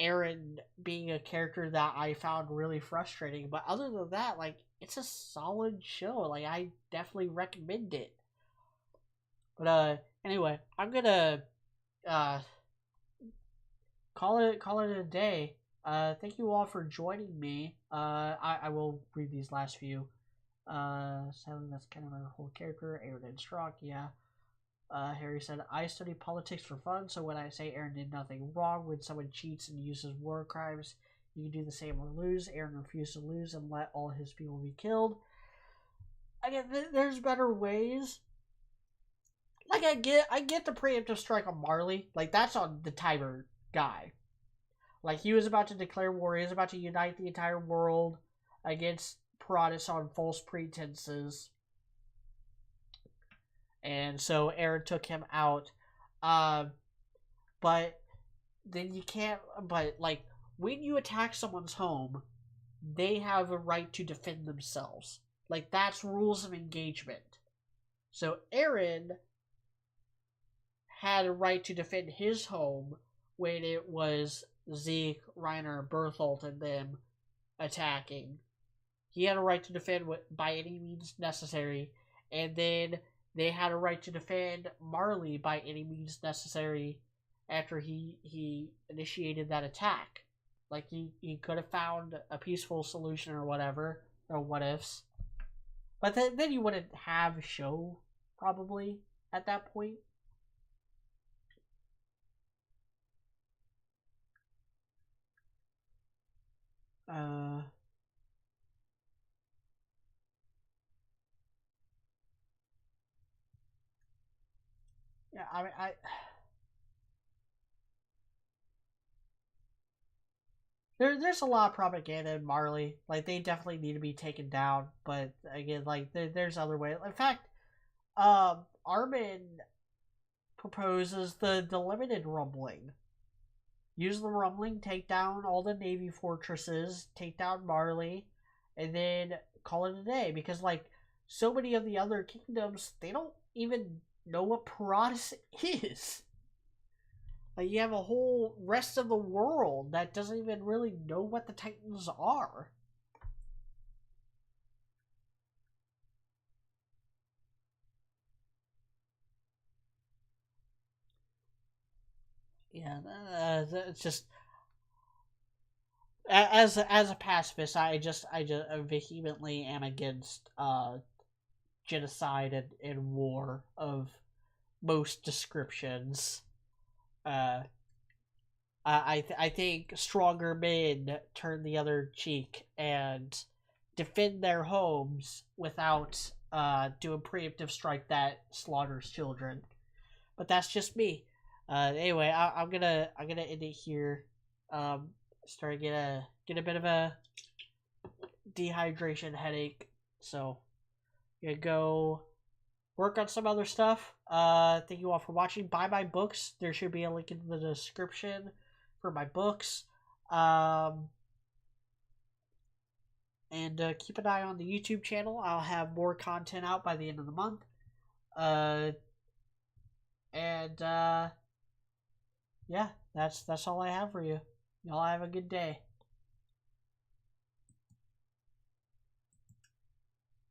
Eren being a character that I found really frustrating. But other than that, like it's a solid show. Like I definitely recommend it. But anyway, I'm gonna uh call it a day. Thank you all for joining me. I will read these last few. Sadly, that's kind of our whole character. Eren and Strong, yeah. Harry said, I study politics for fun, so when I say Eren did nothing wrong, when someone cheats and uses war crimes, you can do the same or lose. Eren refused to lose and let all his people be killed. Again, there's better ways. Like I get the preemptive strike on Marley. Like that's on the timer guy. Like he was about to declare war. He was about to unite the entire world against Paratus on false pretenses, and so Eren took him out. Um, but then you can't. But like when you attack someone's home, they have a right to defend themselves. Like that's rules of engagement. So Eren had a right to defend his home when it was Zeke, Reiner, Bertholdt, and them attacking. He had a right to defend by any means necessary, and then they had a right to defend Marley by any means necessary after he initiated that attack. Like he could have found a peaceful solution or whatever, or what ifs. But then you wouldn't have a show, probably, at that point. Uh, yeah, I mean, there's a lot of propaganda in Marley. Like, they definitely need to be taken down. But again, like, there's other ways. In fact, Armin proposes the limited rumbling. Use the rumbling, take down all the Navy fortresses, take down Marley, and then call it a day. Because, like, so many of the other kingdoms, they don't even know what Paratus is. Like, you have a whole rest of the world that doesn't even really know what the Titans are. Yeah, it's just as a pacifist, I just vehemently am against genocide and war of most descriptions. Uh, I think stronger men turn the other cheek and defend their homes without doing preemptive strike that slaughters children. But that's just me. Anyway, I'm gonna end it here. Starting to get a bit of a dehydration headache, so gonna go work on some other stuff. Thank you all for watching. Buy my books. There should be a link in the description for my books. Um, and keep an eye on the YouTube channel. I'll have more content out by the end of the month. Uh, and yeah, that's all I have for you. Y'all have a good day.